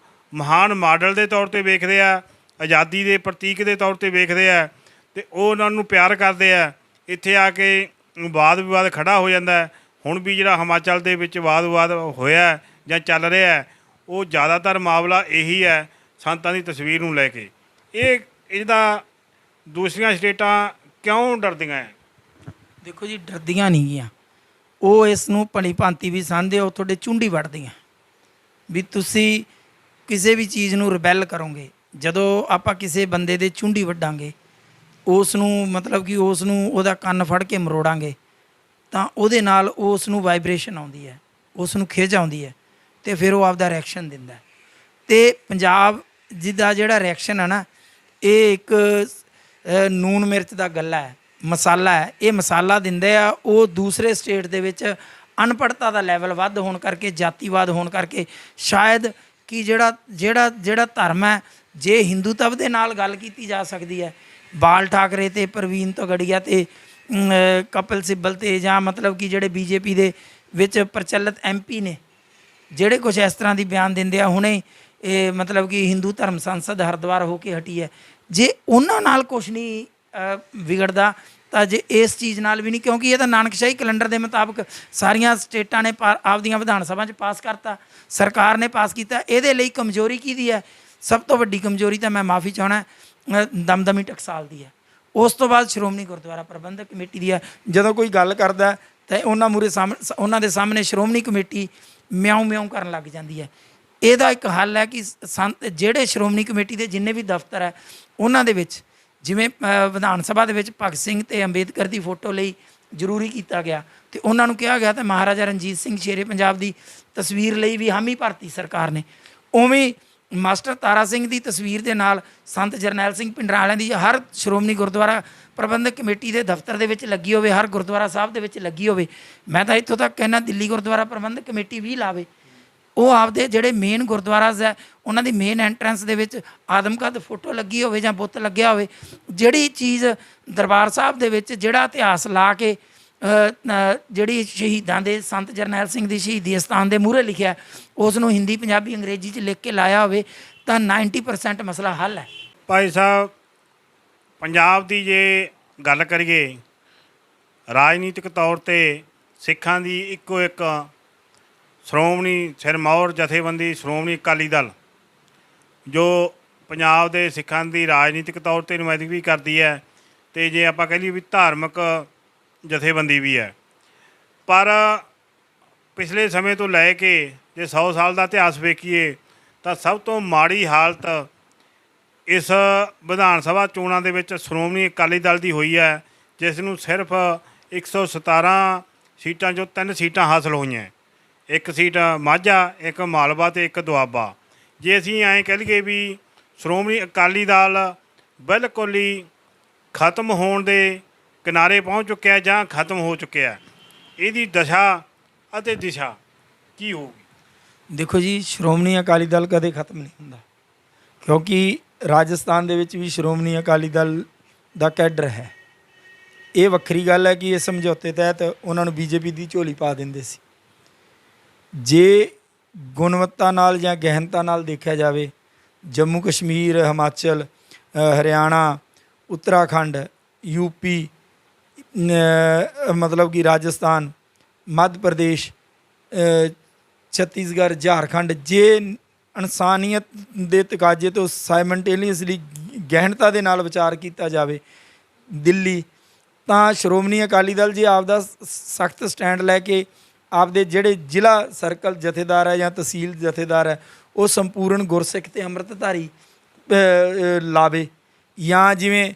ਮਹਾਨ ਮਾਡਲ ਦੇ ਤੌਰ 'ਤੇ ਵੇਖਦੇ ਆ, ਆਜ਼ਾਦੀ ਦੇ ਪ੍ਰਤੀਕ ਦੇ ਤੌਰ 'ਤੇ ਵੇਖਦੇ ਆ, ਅਤੇ ਉਹ ਉਹਨਾਂ ਨੂੰ ਪਿਆਰ ਕਰਦੇ ਆ। ਇੱਥੇ ਆ ਕੇ ਵਾਦ ਵਿਵਾਦ ਖੜ੍ਹਾ ਹੋ ਜਾਂਦਾ। ਹੁਣ ਵੀ ਜਿਹੜਾ ਹਿਮਾਚਲ ਦੇ ਵਿੱਚ ਵਾਦ ਵਿਵਾਦ ਹੋਇਆ ਜਾਂ ਚੱਲ ਰਿਹਾ, ਉਹ ਜ਼ਿਆਦਾਤਰ ਮਾਮਲਾ ਇਹੀ ਹੈ ਸੰਤਾਂ ਦੀ ਤਸਵੀਰ ਨੂੰ ਲੈ ਕੇ। ਇਹਦਾ ਦੂਸਰੀਆਂ ਸਟੇਟਾਂ ਕਿਉਂ ਡਰਦੀਆਂ ਹੈ?
ਦੇਖੋ ਜੀ, ਡਰਦੀਆਂ ਨਹੀਂ ਗੀਆਂ, ਉਹ ਇਸ ਨੂੰ ਭਲੀ ਭਾਂਤੀ ਵੀ ਸਮਝਦੇ, ਉਹ ਤੁਹਾਡੇ ਚੁੰਡੀ ਵੱਢਦੀਆਂ ਵੀ ਤੁਸੀਂ ਕਿਸੇ ਵੀ ਚੀਜ਼ ਨੂੰ ਰਿਬੈਲ ਕਰੋਗੇ। ਜਦੋਂ ਆਪਾਂ ਕਿਸੇ ਬੰਦੇ ਦੇ ਚੁੰਡੀ ਵੱਢਾਂਗੇ, ਉਸ ਨੂੰ ਮਤਲਬ ਕਿ ਉਸ ਨੂੰ ਉਹਦਾ ਕੰਨ ਫੜ ਕੇ ਮਰੋੜਾਂਗੇ, ਤਾਂ ਉਹਦੇ ਨਾਲ ਉਸ ਨੂੰ ਵਾਈਬ੍ਰੇਸ਼ਨ ਆਉਂਦੀ ਹੈ, ਉਸ ਨੂੰ ਖਿੱਚ ਆਉਂਦੀ ਹੈ, ਅਤੇ ਫਿਰ ਉਹ ਆਪਦਾ ਰਿਐਕਸ਼ਨ ਦਿੰਦਾ। ਅਤੇ ਪੰਜਾਬ ਜਿੱਦਾਂ ਜਿਹੜਾ ਰਿਐਕਸ਼ਨ ਹੈ ਨਾ, ਇਹ ਇੱਕ ਨੂਣ ਮਿਰਚ ਦਾ ਗੱਲਾ ਹੈ, ਮਸਾਲਾ ਹੈ। ਇਹ ਮਸਾਲਾ ਦਿੰਦੇ ਆ, ਉਹ ਦੂਸਰੇ ਸਟੇਟ ਦੇ ਵਿੱਚ ਅਨਪੜ੍ਹਤਾ ਦਾ ਲੈਵਲ ਵੱਧ ਹੋਣ ਕਰਕੇ, ਜਾਤੀਵਾਦ ਹੋਣ ਕਰਕੇ, ਸ਼ਾਇਦ ਕਿ ਜਿਹੜਾ ਧਰਮ ਹੈ ਜੇ ਹਿੰਦੂਤਵ ਦੇ ਨਾਲ ਗੱਲ ਕੀਤੀ ਜਾ ਸਕਦੀ ਹੈ, ਬਾਲ ਠਾਕਰੇ ਤੇ ਪ੍ਰਵੀਨ ਤੋਗੜੀਆ ਤੇ ਕਪਿਲ ਸਿੱਬਲ ਤੇ ਜਾਂ ਮਤਲਬ ਕਿ ਜਿਹੜੇ ਬੀਜੇਪੀ ਦੇ ਵਿੱਚ ਪ੍ਰਚਲਿਤ ਐਮਪੀ ਨੇ ਜਿਹੜੇ ਕੁਝ ਇਸ ਤਰ੍ਹਾਂ ਦੀ ਬਿਆਨ ਦਿੰਦੇ ਆ, ਹੁਣੇ ਇਹ ਮਤਲਬ ਕਿ ਹਿੰਦੂ ਧਰਮ ਸੰਸਦ ਹਰਿਦੁਆਰ ਹੋ ਕੇ ਹਟੀ ਹੈ, ਜੇ ਉਹਨਾਂ ਨਾਲ ਕੁਛ ਨਹੀਂ ਵਿਗੜਦਾ ਤਾਂ ਜੇ ਇਸ ਚੀਜ਼ ਨਾਲ ਵੀ ਨਹੀਂ, ਕਿਉਂਕਿ ਇਹ ਤਾਂ ਨਾਨਕਸ਼ਾਹੀ ਕੈਲੰਡਰ ਦੇ ਮੁਤਾਬਕ ਸਾਰੀਆਂ ਸਟੇਟਾਂ ਨੇ ਆਪਦੀਆਂ ਵਿਧਾਨ ਸਭਾ 'ਚ ਪਾਸ ਕਰਤਾ, ਸਰਕਾਰ ਨੇ ਪਾਸ ਕੀਤਾ। ਇਹਦੇ ਲਈ ਕਮਜ਼ੋਰੀ ਕਿਹਦੀ ਹੈ? ਸਭ ਤੋਂ ਵੱਡੀ ਕਮਜ਼ੋਰੀ ਤਾਂ ਮੈਂ ਮਾਫੀ ਚਾਹੁੰਦਾ ਦਮਦਮੀ ਟਕਸਾਲ ਦੀ ਹੈ। ਉਸ ਤੋਂ ਬਾਅਦ ਸ਼੍ਰੋਮਣੀ ਗੁਰਦੁਆਰਾ ਪ੍ਰਬੰਧਕ ਕਮੇਟੀ ਦੀ ਹੈ। ਜਦੋਂ ਕੋਈ ਗੱਲ ਕਰਦਾ ਤਾਂ ਉਹਨਾਂ ਮੂਹਰੇ ਉਹਨਾਂ ਦੇ ਸਾਹਮਣੇ ਸ਼੍ਰੋਮਣੀ ਕਮੇਟੀ ਮਿਆਉਂ ਮਿਆਉਂ ਕਰਨ ਲੱਗ ਜਾਂਦੀ ਹੈ। ਇਹਦਾ ਇੱਕ ਹੱਲ ਹੈ ਕਿ ਜਿਹੜੇ ਸ਼੍ਰੋਮਣੀ ਕਮੇਟੀ ਦੇ ਜਿੰਨੇ ਵੀ ਦਫ਼ਤਰ ਹੈ ਉਹਨਾਂ ਦੇ ਵਿੱਚ, ਜਿਵੇਂ ਵਿਧਾਨ ਸਭਾ ਦੇ ਵਿੱਚ ਭਗਤ ਸਿੰਘ ਤੇ ਅੰਬੇਦਕਰ ਦੀ ਫੋਟੋ ਲਈ ਜ਼ਰੂਰੀ ਕੀਤਾ ਗਿਆ ਤੇ ਉਹਨਾਂ ਨੂੰ ਕਿਹਾ ਗਿਆ, ਤੇ ਮਹਾਰਾਜਾ ਰਣਜੀਤ ਸਿੰਘ ਸ਼ੇਰੇ ਪੰਜਾਬ ਦੀ ਤਸਵੀਰ ਲਈ ਵੀ ਹਾਮੀ ਭਰਤੀ ਸਰਕਾਰ ਨੇ, ਉਵੇਂ ਮਾਸਟਰ ਤਾਰਾ ਸਿੰਘ ਦੀ ਤਸਵੀਰ ਦੇ ਨਾਲ ਸੰਤ ਜਰਨੈਲ ਸਿੰਘ ਭਿੰਡਰਾਂ ਦੀ ਹਰ ਸ਼੍ਰੋਮਣੀ ਗੁਰਦੁਆਰਾ ਪ੍ਰਬੰਧਕ ਕਮੇਟੀ ਦੇ ਦਫ਼ਤਰ ਦੇ ਵਿੱਚ ਲੱਗੀ ਹੋਵੇ, ਹਰ ਗੁਰਦੁਆਰਾ ਸਾਹਿਬ ਦੇ ਵਿੱਚ ਲੱਗੀ ਹੋਵੇ। ਮੈਂ ਤਾਂ ਇੱਥੋਂ ਤੱਕ ਕਹਿੰਦਾ ਦਿੱਲੀ ਗੁਰਦੁਆਰਾ ਪ੍ਰਬੰਧਕ ਕਮੇਟੀ ਵੀ ਲਾਵੇ, ਉਹ ਆਪਦੇ ਜਿਹੜੇ ਮੇਨ ਗੁਰਦੁਆਰਾਜ਼ ਹੈ ਉਹਨਾਂ ਦੀ ਮੇਨ ਐਂਟਰੈਂਸ ਦੇ ਵਿੱਚ ਆਦਮਕਦ ਫੋਟੋ ਲੱਗੀ ਹੋਵੇ ਜਾਂ ਬੁੱਤ ਲੱਗਿਆ ਹੋਵੇ। ਜਿਹੜੀ ਚੀਜ਼ ਦਰਬਾਰ ਸਾਹਿਬ ਦੇ ਵਿੱਚ ਜਿਹੜਾ ਇਤਿਹਾਸ ਲਾ ਕੇ ਜਿਹੜੀ ਸ਼ਹੀਦਾਂ ਦੇ ਸੰਤ ਜਰਨੈਲ ਸਿੰਘ ਦੀ ਸ਼ਹੀਦੀ ਅਸਥਾਨ ਦੇ ਮੂਹਰੇ ਲਿਖਿਆ, ਉਸ ਨੂੰ ਹਿੰਦੀ ਪੰਜਾਬੀ ਅੰਗਰੇਜ਼ੀ 'ਚ ਲਿਖ ਕੇ ਲਾਇਆ ਹੋਵੇ ਤਾਂ 90% ਮਸਲਾ ਹੱਲ ਹੈ।
ਭਾਈ ਸਾਹਿਬ, ਪੰਜਾਬ ਦੀ ਜੇ ਗੱਲ ਕਰੀਏ, ਰਾਜਨੀਤਿਕ ਤੌਰ 'ਤੇ ਸਿੱਖਾਂ ਦੀ ਇੱਕੋ ਇੱਕ ਸ਼੍ਰੋਮਣੀ ਸਿਰਮੌਰ ਜਥੇਬੰਦੀ ਸ਼੍ਰੋਮਣੀ ਅਕਾਲੀ ਦਲ, ਜੋ ਪੰਜਾਬ ਦੇ ਸਿੱਖਾਂ ਦੀ ਰਾਜਨੀਤਿਕ ਤੌਰ 'ਤੇ ਨੁਮਾਇੰਦਗੀ ਕਰਦੀ ਹੈ, ਅਤੇ ਜੇ ਆਪਾਂ ਕਹਿ ਲਈਏ ਵੀ ਧਾਰਮਿਕ ਜਥੇਬੰਦੀ ਵੀ ਹੈ। ਪਰ ਪਿਛਲੇ ਸਮੇਂ ਤੋਂ ਲੈ ਕੇ ਜੇ 100 ਸਾਲ ਦਾ ਇਤਿਹਾਸ ਵੇਖੀਏ ਤਾਂ ਸਭ ਤੋਂ ਮਾੜੀ ਹਾਲਤ ਇਸ ਵਿਧਾਨ ਸਭਾ ਚੋਣਾਂ ਦੇ ਵਿੱਚ ਸ਼੍ਰੋਮਣੀ ਅਕਾਲੀ ਦਲ ਦੀ ਹੋਈ ਹੈ, ਜਿਸ ਨੂੰ ਸਿਰਫ 117 ਸੀਟਾਂ 'ਚੋਂ 3 ਸੀਟਾਂ ਹਾਸਲ ਹੋਈਆਂ। ਇੱਕ ਸੀਟ ਮਾਝਾ, ਇੱਕ ਮਾਲਵਾ ਅਤੇ ਇੱਕ ਦੁਆਬਾ। ਜੇ ਅਸੀਂ ਐਂ ਕਹਿ ਲਈਏ ਵੀ ਸ਼੍ਰੋਮਣੀ ਅਕਾਲੀ ਦਲ ਬਿਲਕੁਲ ਹੀ ਖਤਮ ਹੋਣ ਦੇ ਕਿਨਾਰੇ ਪਹੁੰਚ ਚੁੱਕਿਆ ਜਾਂ ਖਤਮ ਹੋ ਚੁੱਕਿਆ, ਇਹਦੀ ਦਸ਼ਾ ਅਤੇ ਦਿਸ਼ਾ ਕੀ ਹੋਊਗੀ?
ਦੇਖੋ ਜੀ, ਸ਼੍ਰੋਮਣੀ ਅਕਾਲੀ ਦਲ ਕਦੇ ਖਤਮ ਨਹੀਂ ਹੁੰਦਾ, ਕਿਉਂਕਿ ਰਾਜਸਥਾਨ ਦੇ ਵਿੱਚ ਵੀ ਸ਼੍ਰੋਮਣੀ ਅਕਾਲੀ ਦਲ ਦਾ ਕੈਡਰ ਹੈ। ਇਹ ਵੱਖਰੀ ਗੱਲ ਹੈ ਕਿ ਇਸ ਸਮਝੌਤੇ ਤਹਿਤ ਉਹਨਾਂ ਨੂੰ ਬੀਜੇਪੀ ਦੀ ਝੋਲੀ ਪਾ ਦਿੰਦੇ ਸੀ। ਜੇ ਗੁਣਵੱਤਾ ਨਾਲ ਜਾਂ ਗਹਿਨਤਾ ਨਾਲ ਦੇਖਿਆ ਜਾਵੇ, ਜੰਮੂ ਕਸ਼ਮੀਰ, ਹਿਮਾਚਲ, ਹਰਿਆਣਾ, ਉੱਤਰਾਖੰਡ, ਯੂਪੀ, ਮਤਲਬ ਕਿ ਰਾਜਸਥਾਨ, ਮੱਧ ਪ੍ਰਦੇਸ਼, ਛੱਤੀਸਗੜ੍ਹ, ਝਾਰਖੰਡ, ਜੇ ਇਨਸਾਨੀਅਤ ਦੇ ਤਕਾਜ਼ੇ ਤੋਂ ਸਾਈਮਲਟੇਨੀਅਸਲੀ ਗਹਿਨਤਾ ਦੇ ਨਾਲ ਵਿਚਾਰ ਕੀਤਾ ਜਾਵੇ, ਦਿੱਲੀ, ਤਾਂ ਸ਼੍ਰੋਮਣੀ ਅਕਾਲੀ ਦਲ ਜੇ ਆਪਦਾ ਸਖਤ ਸਟੈਂਡ ਲੈ ਕੇ ਆਪਦੇ ਜਿਹੜੇ ਜ਼ਿਲ੍ਹਾ ਸਰਕਲ ਜਥੇਦਾਰ ਹੈ ਜਾਂ ਤਹਿਸੀਲ ਜਥੇਦਾਰ ਹੈ ਉਹ ਸੰਪੂਰਨ ਗੁਰਸਿੱਖ ਅਤੇ ਅੰਮ੍ਰਿਤਧਾਰੀ ਲਾਵੇ, ਜਾਂ ਜਿਵੇਂ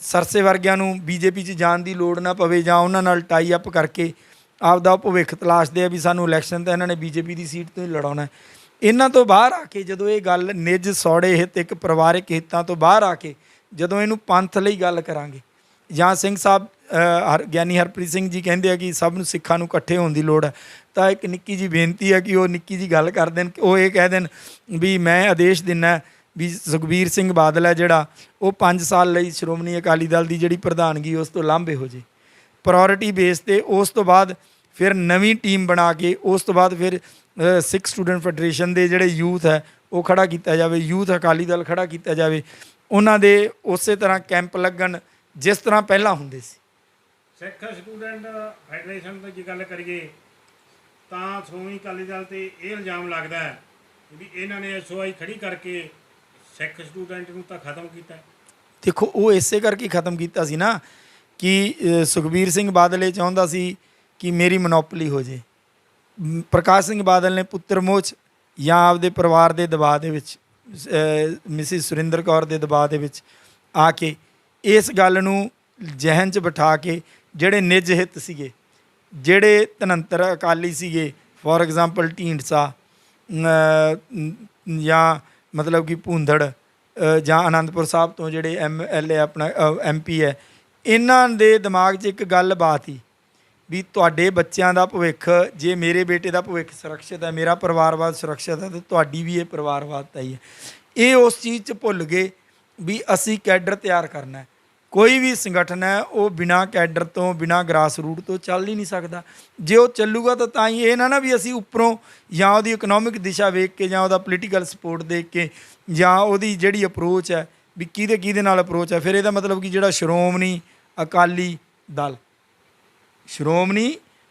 ਸਰਸੇ ਵਰਗਿਆਂ ਨੂੰ ਬੀਜੇਪੀ 'ਚ ਜਾਣ ਦੀ ਲੋੜ ਨਾ ਪਵੇ, ਜਾਂ ਉਹਨਾਂ ਨਾਲ ਟਾਈ ਅਪ ਕਰਕੇ ਆਪਦਾ ਭਵਿੱਖ ਤਲਾਸ਼ਦੇ ਆ ਵੀ ਸਾਨੂੰ ਇਲੈਕਸ਼ਨ ਤਾਂ ਇਹਨਾਂ ਨੇ ਬੀਜੇਪੀ ਦੀ ਸੀਟ ਤੋਂ ਹੀ ਲੜਾਉਣਾ। ਇਹਨਾਂ ਤੋਂ ਬਾਹਰ ਆ ਕੇ ਜਦੋਂ ਇਹ ਗੱਲ ਨਿੱਜ ਸੌੜੇ ਹਿੱਤ, ਇੱਕ ਪਰਿਵਾਰਿਕ ਹਿੱਤਾਂ ਤੋਂ ਬਾਹਰ ਆ ਕੇ ਜਦੋਂ ਇਹਨੂੰ ਪੰਥ ਲਈ ਗੱਲ ਕਰਾਂਗੇ, ਜਾਂ ਸਿੰਘ ਸਾਹਿਬ ਗਿਆਨੀ ਹਰਪ੍ਰੀਤ ਸਿੰਘ ਜੀ ਕਹਿੰਦੇ ਆ ਕਿ ਸਭ ਨੂੰ ਸਿੱਖਾਂ ਨੂੰ ਇਕੱਠੇ ਹੋਣ ਦੀ ਲੋੜ ਹੈ, ਤਾਂ ਇੱਕ ਨਿੱਕੀ ਜਿਹੀ ਬੇਨਤੀ ਹੈ ਕਿ ਉਹ ਨਿੱਕੀ ਜਿਹੀ ਗੱਲ ਕਰ ਦੇਣ, ਉਹ ਇਹ ਕਹਿ ਦੇਣ ਵੀ ਮੈਂ ਆਦੇਸ਼ ਦਿੰਦਾ ਵੀ ਸੁਖਬੀਰ ਸਿੰਘ ਬਾਦਲ ਹੈ ਜਿਹੜਾ ਉਹ 5 ਸਾਲ ਲਈ ਸ਼੍ਰੋਮਣੀ ਅਕਾਲੀ ਦਲ ਦੀ ਜਿਹੜੀ ਪ੍ਰਧਾਨਗੀ ਉਸ ਤੋਂ ਲਾਂਭੇ ਹੋ ਜੇ ਪ੍ਰਾਇੋਰਟੀ ਬੇਸ 'ਤੇ। ਉਸ ਤੋਂ ਬਾਅਦ ਫਿਰ ਨਵੀਂ ਟੀਮ ਬਣਾ ਕੇ ਉਸ ਤੋਂ ਬਾਅਦ ਫਿਰ ਸਿੱਖ ਸਟੂਡੈਂਟ ਫੈਡਰੇਸ਼ਨ ਦੇ ਜਿਹੜੇ ਯੂਥ ਹੈ ਉਹ ਖੜ੍ਹਾ ਕੀਤਾ ਜਾਵੇ, ਯੂਥ ਅਕਾਲੀ ਦਲ ਖੜ੍ਹਾ ਕੀਤਾ ਜਾਵੇ, ਉਹਨਾਂ ਦੇ ਉਸੇ ਤਰ੍ਹਾਂ ਕੈਂਪ ਲੱਗਣ ਜਿਸ ਤਰ੍ਹਾਂ ਪਹਿਲਾਂ ਹੁੰਦੇ ਸੀ।
ਸਿੱਖ ਸਟੂਡੈਂਟ ਫੈਡਰੇਸ਼ਨ ਦੀ ਜੇ ਗੱਲ ਕਰੀਏ ਤਾਂ ਸ਼੍ਰੋਮਣੀ ਅਕਾਲੀ ਦਲ 'ਤੇ ਇਹ ਇਲਜ਼ਾਮ ਲੱਗਦਾ ਹੈ ਵੀ ਇਹਨਾਂ ਨੇ SOI ਖੜੀ ਕਰਕੇ ਸਿੱਖ ਸਟੂਡੈਂਟ ਨੂੰ ਤਾਂ ਖਤਮ ਕੀਤਾ।
ਦੇਖੋ, ਉਹ ਇਸੇ ਕਰਕੇ ਖਤਮ ਕੀਤਾ ਸੀ ਨਾ ਕਿ ਸੁਖਬੀਰ ਸਿੰਘ ਬਾਦਲ ਇਹ ਚਾਹੁੰਦਾ ਸੀ ਕਿ ਮੇਰੀ ਮਨੋਪਲੀ ਹੋ ਜੇ। ਪ੍ਰਕਾਸ਼ ਸਿੰਘ ਬਾਦਲ ਨੇ ਪੁੱਤਰ ਮੋਹ ਜਾਂ ਆਪਦੇ ਪਰਿਵਾਰ ਦੇ ਦਬਾਅ ਦੇ ਵਿੱਚ, ਮਿਸਿਸ ਸੁਰਿੰਦਰ ਕੌਰ ਦੇ ਦਬਾਅ ਦੇ ਵਿੱਚ ਆ ਕੇ ਇਸ ਗੱਲ ਨੂੰ ਜ਼ਹਿਨ 'ਚ ਬਿਠਾ ਕੇ ਜਿਹੜੇ ਨਿੱਜ ਹਿੱਤ ਸੀਗੇ, ਜਿਹੜੇ ਧਨੰਤਰ ਅਕਾਲੀ ਸੀਗੇ, ਫੋਰ ਐਗਜ਼ਾਮਪਲ ਢੀਂਡਸਾ ਜਾਂ ਮਤਲਬ ਕਿ ਭੂੰਦੜ ਜਾਂ ਅਨੰਦਪੁਰ ਸਾਹਿਬ ਤੋਂ ਜਿਹੜੇ MLA ਆਪਣਾ MP ਹੈ, ਇਹਨਾਂ ਦੇ ਦਿਮਾਗ 'ਚ ਇੱਕ ਗੱਲ ਬਾਤ ਹੀ ਵੀ ਤੁਹਾਡੇ ਬੱਚਿਆਂ ਦਾ ਭਵਿੱਖ, ਜੇ ਮੇਰੇ ਬੇਟੇ ਦਾ ਭਵਿੱਖ ਸੁਰੱਖਿਅਤ ਹੈ, ਮੇਰਾ ਪਰਿਵਾਰਵਾਦ ਸੁਰੱਖਿਅਤ ਹੈ, ਤਾਂ ਤੁਹਾਡੀ ਵੀ ਇਹ ਪਰਿਵਾਰਵਾਦਤਾ ਹੀ ਹੈ। ਇਹ ਉਸ ਚੀਜ਼ 'ਚ ਭੁੱਲ ਗਏ ਵੀ ਅਸੀਂ ਕੈਡਰ ਤਿਆਰ ਕਰਨਾ ਹੈ। ਕੋਈ ਵੀ ਸੰਗਠਨ ਹੈ ਉਹ ਬਿਨਾਂ ਕੈਡਰ ਤੋਂ, ਬਿਨਾਂ ਗਰਾਸ ਰੂਟ ਤੋਂ ਚੱਲ ਹੀ ਨਹੀਂ ਸਕਦਾ। ਜੇ ਉਹ ਚੱਲੂਗਾ ਤਾਂ ਹੀ ਇਹ ਨਾ ਵੀ ਅਸੀਂ ਉੱਪਰੋਂ ਜਾਂ ਉਹਦੀ ਇਕਨੋਮਿਕ ਦਿਸ਼ਾ ਵੇਖ ਕੇ ਜਾਂ ਉਹਦਾ ਪੋਲੀਟੀਕਲ ਸਪੋਰਟ ਦੇਖ ਕੇ ਜਾਂ ਉਹਦੀ ਜਿਹੜੀ ਅਪਰੋਚ ਹੈ ਵੀ ਕਿਹਦੇ ਨਾਲ ਅਪਰੋਚ ਹੈ, ਫਿਰ ਇਹਦਾ ਮਤਲਬ ਕਿ ਜਿਹੜਾ ਸ਼੍ਰੋਮਣੀ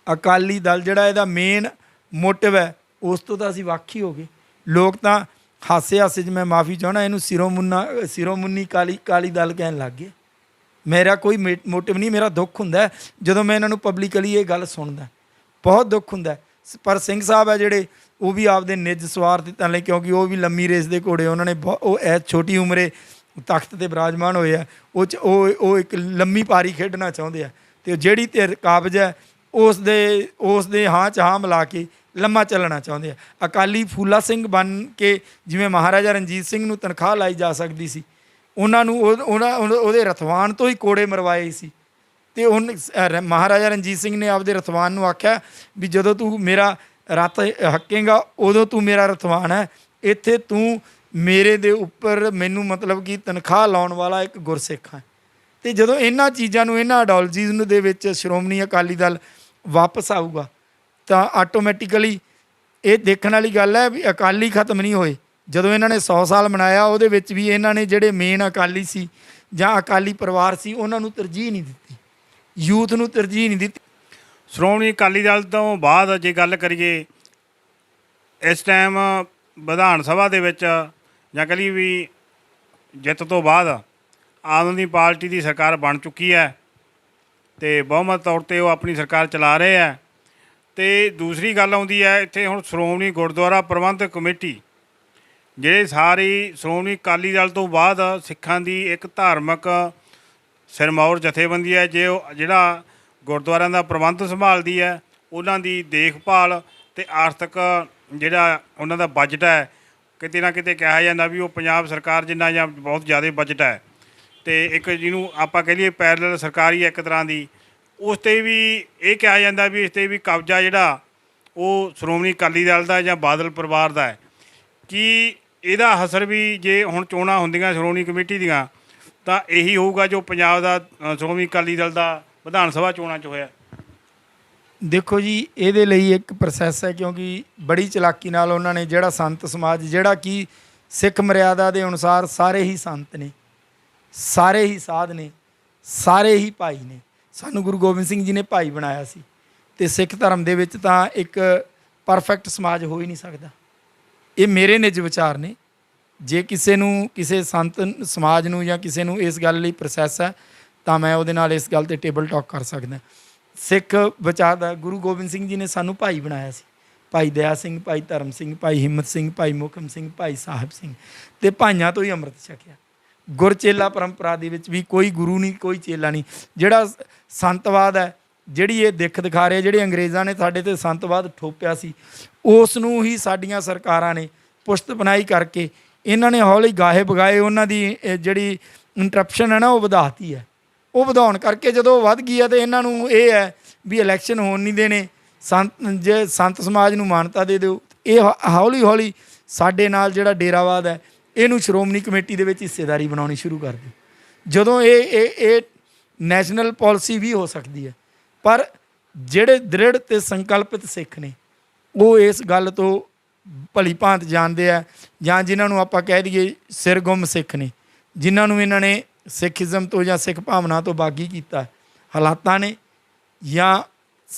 ਅਕਾਲੀ ਦਲ ਜਿਹੜਾ ਇਹਦਾ ਮੇਨ ਮੋਟਿਵ ਹੈ, ਉਸ ਤੋਂ ਤਾਂ ਅਸੀਂ ਵੱਖ ਹੀ ਹੋ ਗਏ। ਲੋਕ ਤਾਂ ਹਾਸੇ 'ਚ ਮੈਂ ਮਾਫੀ ਚਾਹੁੰਦਾ, ਇਹਨੂੰ ਸਿਰੋਮੁੰਨੀ ਕਾਲੀ ਦਲ ਕਹਿਣ ਲੱਗ ਗਏ। ਮੇਰਾ ਕੋਈ ਮੋਟਿਵ ਨਹੀਂ। ਮੇਰਾ ਦੁੱਖ ਹੁੰਦਾ ਜਦੋਂ ਮੈਂ ਇਹਨਾਂ ਨੂੰ ਪਬਲਿਕਲੀ ਇਹ ਗੱਲ ਸੁਣਦਾ, ਬਹੁਤ ਦੁੱਖ ਹੁੰਦਾ। ਪਰ ਸਿੰਘ ਸਾਹਿਬ ਹੈ ਜਿਹੜੇ, ਉਹ ਵੀ ਆਪਦੇ ਨਿੱਜ ਸਵਾਰਥਾਂ ਲਈ, ਕਿਉਂਕਿ ਉਹ ਵੀ ਲੰਮੀ ਰੇਸ ਦੇ ਘੋੜੇ, ਉਹਨਾਂ ਨੇ ਉਹ ਐ ਛੋਟੀ ਉਮਰੇ ਤਖਤ 'ਤੇ ਬਿਰਾਜਮਾਨ ਹੋਏ ਆ। ਉਹ ਇੱਕ ਲੰਮੀ ਪਾਰੀ ਖੇਡਣਾ ਚਾਹੁੰਦੇ ਆ, ਅਤੇ ਜਿਹੜੀ ਧਿਰ ਕਾਬਜ਼ ਹੈ ਉਸ ਦੇ ਹਾਂ 'ਚ ਹਾਂ ਮਿਲਾ ਕੇ ਲੰਮਾ ਚੱਲਣਾ ਚਾਹੁੰਦੇ ਆ। ਅਕਾਲੀ ਫੂਲਾ ਸਿੰਘ ਬਣ ਕੇ ਜਿਵੇਂ ਮਹਾਰਾਜਾ ਰਣਜੀਤ ਸਿੰਘ ਨੂੰ ਤਨਖਾਹ ਲਾਈ ਜਾ ਸਕਦੀ ਸੀ, ਉਹਨਾਂ ਨੂੰ ਉਹਦੇ ਰਥਵਾਨ ਤੋਂ ਹੀ ਕੋੜੇ ਮਰਵਾਏ ਸੀ। ਅਤੇ ਮਹਾਰਾਜਾ ਰਣਜੀਤ ਸਿੰਘ ਨੇ ਆਪਦੇ ਰਥਵਾਨ ਨੂੰ ਆਖਿਆ ਵੀ ਜਦੋਂ ਤੂੰ ਮੇਰਾ ਰਥ ਹੱਕੇਗਾ ਉਦੋਂ ਤੂੰ ਮੇਰਾ ਰਥਵਾਨ ਹੈ, ਇੱਥੇ ਤੂੰ ਮੇਰੇ ਦੇ ਉੱਪਰ ਮੈਨੂੰ ਮਤਲਬ ਕਿ ਤਨਖਾਹ ਲਾਉਣ ਵਾਲਾ ਇੱਕ ਗੁਰਸਿੱਖ ਹੈ। ਅਤੇ ਜਦੋਂ ਇਹਨਾਂ ਚੀਜ਼ਾਂ ਨੂੰ, ਇਹਨਾਂ ਆਈਡੀਓਲੋਜੀਜ਼ ਨੂੰ ਦੇ ਵਿੱਚ ਸ਼੍ਰੋਮਣੀ ਅਕਾਲੀ ਦਲ ਵਾਪਸ ਆਊਗਾ ਤਾਂ ਆਟੋਮੈਟਿਕਲੀ ਇਹ ਦੇਖਣ ਵਾਲੀ ਗੱਲ ਹੈ ਵੀ ਅਕਾਲੀ ਖਤਮ ਨਹੀਂ ਹੋਏ। ਜਦੋਂ ਇਹਨਾਂ ਨੇ 100 ਸਾਲ ਮਨਾਇਆ, ਉਹਦੇ ਵਿੱਚ ਵੀ ਇਹਨਾਂ ਨੇ ਜਿਹੜੇ ਮੇਨ ਅਕਾਲੀ ਸੀ ਜਾਂ ਅਕਾਲੀ ਪਰਿਵਾਰ ਸੀ, ਉਹਨਾਂ ਨੂੰ ਤਰਜੀਹ ਨਹੀਂ ਦਿੱਤੀ, ਯੂਥ ਨੂੰ ਤਰਜੀਹ ਨਹੀਂ ਦਿੱਤੀ।
ਸ਼੍ਰੋਮਣੀ ਅਕਾਲੀ ਦਲ ਤੋਂ ਬਾਅਦ ਜੇ ਗੱਲ ਕਰੀਏ, ਇਸ ਟਾਈਮ ਵਿਧਾਨ ਸਭਾ ਦੇ ਵਿੱਚ ਜਾਂ ਕਹ ਲਈਏ ਵੀ ਜਿੱਤ ਤੋਂ ਬਾਅਦ ਆਮ ਆਦਮੀ ਪਾਰਟੀ ਦੀ ਸਰਕਾਰ ਬਣ ਚੁੱਕੀ ਹੈ ਅਤੇ ਬਹੁਮਤ ਤੌਰ 'ਤੇ ਉਹ ਆਪਣੀ ਸਰਕਾਰ ਚਲਾ ਰਹੇ ਹੈ। ਅਤੇ ਦੂਸਰੀ ਗੱਲ ਆਉਂਦੀ ਹੈ ਇੱਥੇ ਹੁਣ ਸ਼੍ਰੋਮਣੀ ਗੁਰਦੁਆਰਾ ਪ੍ਰਬੰਧਕ ਕਮੇਟੀ, ਜਿਹੜੇ ਸਾਰੀ ਸ਼੍ਰੋਮਣੀ ਅਕਾਲੀ ਦਲ ਤੋਂ ਬਾਅਦ ਸਿੱਖਾਂ ਦੀ ਇੱਕ ਧਾਰਮਿਕ ਸਿਰਮੌਰ ਜਥੇਬੰਦੀ ਹੈ, ਜਿਹੜਾ ਗੁਰਦੁਆਰਿਆਂ ਦਾ ਪ੍ਰਬੰਧ ਸੰਭਾਲਦੀ ਹੈ, ਉਹਨਾਂ ਦੀ ਦੇਖਭਾਲ ਅਤੇ ਆਰਥਿਕ ਜਿਹੜਾ ਉਹਨਾਂ ਦਾ ਬਜਟ ਹੈ, ਕਿਤੇ ਨਾ ਕਿਤੇ ਕਿਹਾ ਜਾਂਦਾ ਵੀ ਉਹ ਪੰਜਾਬ ਸਰਕਾਰ ਜਿੰਨਾ ਜਾਂ ਬਹੁਤ ਜ਼ਿਆਦਾ ਬਜਟ ਹੈ। ਅਤੇ ਇੱਕ ਜਿਹਨੂੰ ਆਪਾਂ ਕਹਿ ਲਈਏ ਪੈਰਲਲ ਸਰਕਾਰੀ ਇੱਕ ਤਰ੍ਹਾਂ ਦੀ, ਉਸ 'ਤੇ ਵੀ ਇਹ ਕਿਹਾ ਜਾਂਦਾ ਵੀ ਇਸ 'ਤੇ ਵੀ ਕਬਜ਼ਾ ਜਿਹੜਾ ਉਹ ਸ਼੍ਰੋਮਣੀ ਅਕਾਲੀ ਦਲ ਦਾ ਜਾਂ ਬਾਦਲ ਪਰਿਵਾਰ ਦਾ ਹੈ। ਕਿ ਇਹਦਾ ਅਸਰ ਵੀ ਜੇ ਹੁਣ ਚੋਣਾਂ ਹੁੰਦੀਆਂ ਸ਼੍ਰੋਮਣੀ ਕਮੇਟੀ ਦੀਆਂ ਤਾਂ ਇਹੀ ਹੋਊਗਾ ਜੋ ਪੰਜਾਬ ਦਾ ਸ਼੍ਰੋਮਣੀ ਅਕਾਲੀ ਦਲ ਦਾ ਵਿਧਾਨ ਸਭਾ ਚੋਣਾਂ 'ਚ ਹੋਇਆ?
ਦੇਖੋ ਜੀ, ਇਹਦੇ ਲਈ ਇੱਕ ਪ੍ਰੋਸੈਸ ਹੈ, ਕਿਉਂਕਿ ਬੜੀ ਚਲਾਕੀ ਨਾਲ ਉਹਨਾਂ ਨੇ ਜਿਹੜਾ ਸੰਤ ਸਮਾਜ, ਜਿਹੜਾ ਕਿ ਸਿੱਖ ਮਰਿਆਦਾ ਦੇ ਅਨੁਸਾਰ ਸਾਰੇ ਹੀ ਸੰਤ ਨੇ, ਸਾਰੇ ਹੀ ਸਾਧ ਨੇ, ਸਾਰੇ ਹੀ ਭਾਈ ਨੇ। ਸਾਨੂੰ ਗੁਰੂ ਗੋਬਿੰਦ ਸਿੰਘ ਜੀ ਨੇ ਭਾਈ ਬਣਾਇਆ ਸੀ, ਅਤੇ ਸਿੱਖ ਧਰਮ ਦੇ ਵਿੱਚ ਤਾਂ ਇੱਕ ਪਰਫੈਕਟ ਸਮਾਜ ਹੋ ਹੀ ਨਹੀਂ ਸਕਦਾ। ਇਹ ਮੇਰੇ ਨਿੱਜ ਵਿਚਾਰ ਨੇ। ਜੇ ਕਿਸੇ ਨੂੰ, ਕਿਸੇ ਸੰਤ ਸਮਾਜ ਨੂੰ ਜਾਂ ਕਿਸੇ ਨੂੰ ਇਸ ਗੱਲ ਲਈ ਪ੍ਰੋਸੈਸ ਹੈ ਤਾਂ ਮੈਂ ਉਹਦੇ ਨਾਲ ਇਸ ਗੱਲ 'ਤੇ ਟੇਬਲ ਟਾਕ ਕਰ ਸਕਦਾ। ਸਿੱਖ ਵਿਚਾਰ ਦਾ ਗੁਰੂ ਗੋਬਿੰਦ ਸਿੰਘ ਜੀ ਨੇ ਸਾਨੂੰ ਭਾਈ ਬਣਾਇਆ ਸੀ। ਭਾਈ ਦਇਆ ਸਿੰਘ, ਭਾਈ ਧਰਮ ਸਿੰਘ, ਭਾਈ ਹਿੰਮਤ ਸਿੰਘ, ਭਾਈ ਮੁਕਮ ਸਿੰਘ, ਭਾਈ ਸਾਹਿਬ ਸਿੰਘ, ਅਤੇ ਭਾਈਆਂ ਤੋਂ ਹੀ ਅੰਮ੍ਰਿਤ ਛਕਿਆ। ਗੁਰਚੇਲਾ ਪਰੰਪਰਾ ਦੇ ਵਿੱਚ ਵੀ ਕੋਈ ਗੁਰੂ ਨਹੀਂ, ਕੋਈ ਚੇਲਾ ਨਹੀਂ। ਜਿਹੜਾ ਸੰਤਵਾਦ ਹੈ, ਜਿਹੜੀ ਇਹ ਦਿੱਖ ਦਿਖਾ ਰਹੇ, ਜਿਹੜੇ ਅੰਗਰੇਜ਼ਾਂ ਨੇ ਸਾਡੇ 'ਤੇ ਸੰਤਵਾਦ ਠੋਪਿਆ ਸੀ, ਉਸ ਨੂੰ ਹੀ ਸਾਡੀਆਂ ਸਰਕਾਰਾਂ ਨੇ ਪੁਸ਼ਤ ਬਣਾਈ ਕਰਕੇ ਇਹਨਾਂ ਨੇ ਹੌਲੀ ਗਾਹੇ ਬਗਾਏ ਉਹਨਾਂ ਦੀ ਜਿਹੜੀ ਇੰਟਰਪਸ਼ਨ ਹੈ ਨਾ, ਉਹ ਵਧਾਤੀ ਹੈ। ਉਹ ਵਧਾਉਣ ਕਰਕੇ ਜਦੋਂ ਉਹ ਵੱਧ ਗਈ ਹੈ ਤਾਂ ਇਹਨਾਂ ਨੂੰ ਇਹ ਹੈ ਵੀ ਇਲੈਕਸ਼ਨ ਹੋਣ ਨਹੀਂ ਦੇਣੇ, ਜੇ ਸੰਤ ਸਮਾਜ ਨੂੰ ਮਾਨਤਾ ਦੇ ਦਿਓ। ਇਹ ਹੌਲੀ ਹੌਲੀ ਸਾਡੇ ਨਾਲ ਜਿਹੜਾ ਡੇਰਾਵਾਦ ਹੈ, ਇਹਨੂੰ ਸ਼੍ਰੋਮਣੀ ਕਮੇਟੀ ਦੇ ਵਿੱਚ ਹਿੱਸੇਦਾਰੀ ਬਣਾਉਣੀ ਸ਼ੁਰੂ ਕਰ ਦਿਓ। ਜਦੋਂ ਇਹ ਨੈਸ਼ਨਲ ਪਾਲਿਸੀ ਵੀ ਹੋ ਸਕਦੀ ਹੈ, ਪਰ ਜਿਹੜੇ ਦ੍ਰਿੜ ਅਤੇ ਸੰਕਲਪਿਤ ਸਿੱਖ ਨੇ ਉਹ ਇਸ ਗੱਲ ਤੋਂ ਭਲੀ ਭਾਂਤ ਜਾਣਦੇ ਆ, ਜਾਂ ਜਿਨ੍ਹਾਂ ਨੂੰ ਆਪਾਂ ਕਹਿ ਦਈਏ ਸਿਰਗੁੰਮ ਸਿੱਖ ਨੇ, ਜਿਨ੍ਹਾਂ ਨੂੰ ਇਹਨਾਂ ਨੇ ਸਿੱਖੀਜ਼ਮ ਤੋਂ ਜਾਂ ਸਿੱਖ ਭਾਵਨਾ ਤੋਂ ਬਾਗੀ ਕੀਤਾ, ਹਾਲਾਤਾਂ ਨੇ ਜਾਂ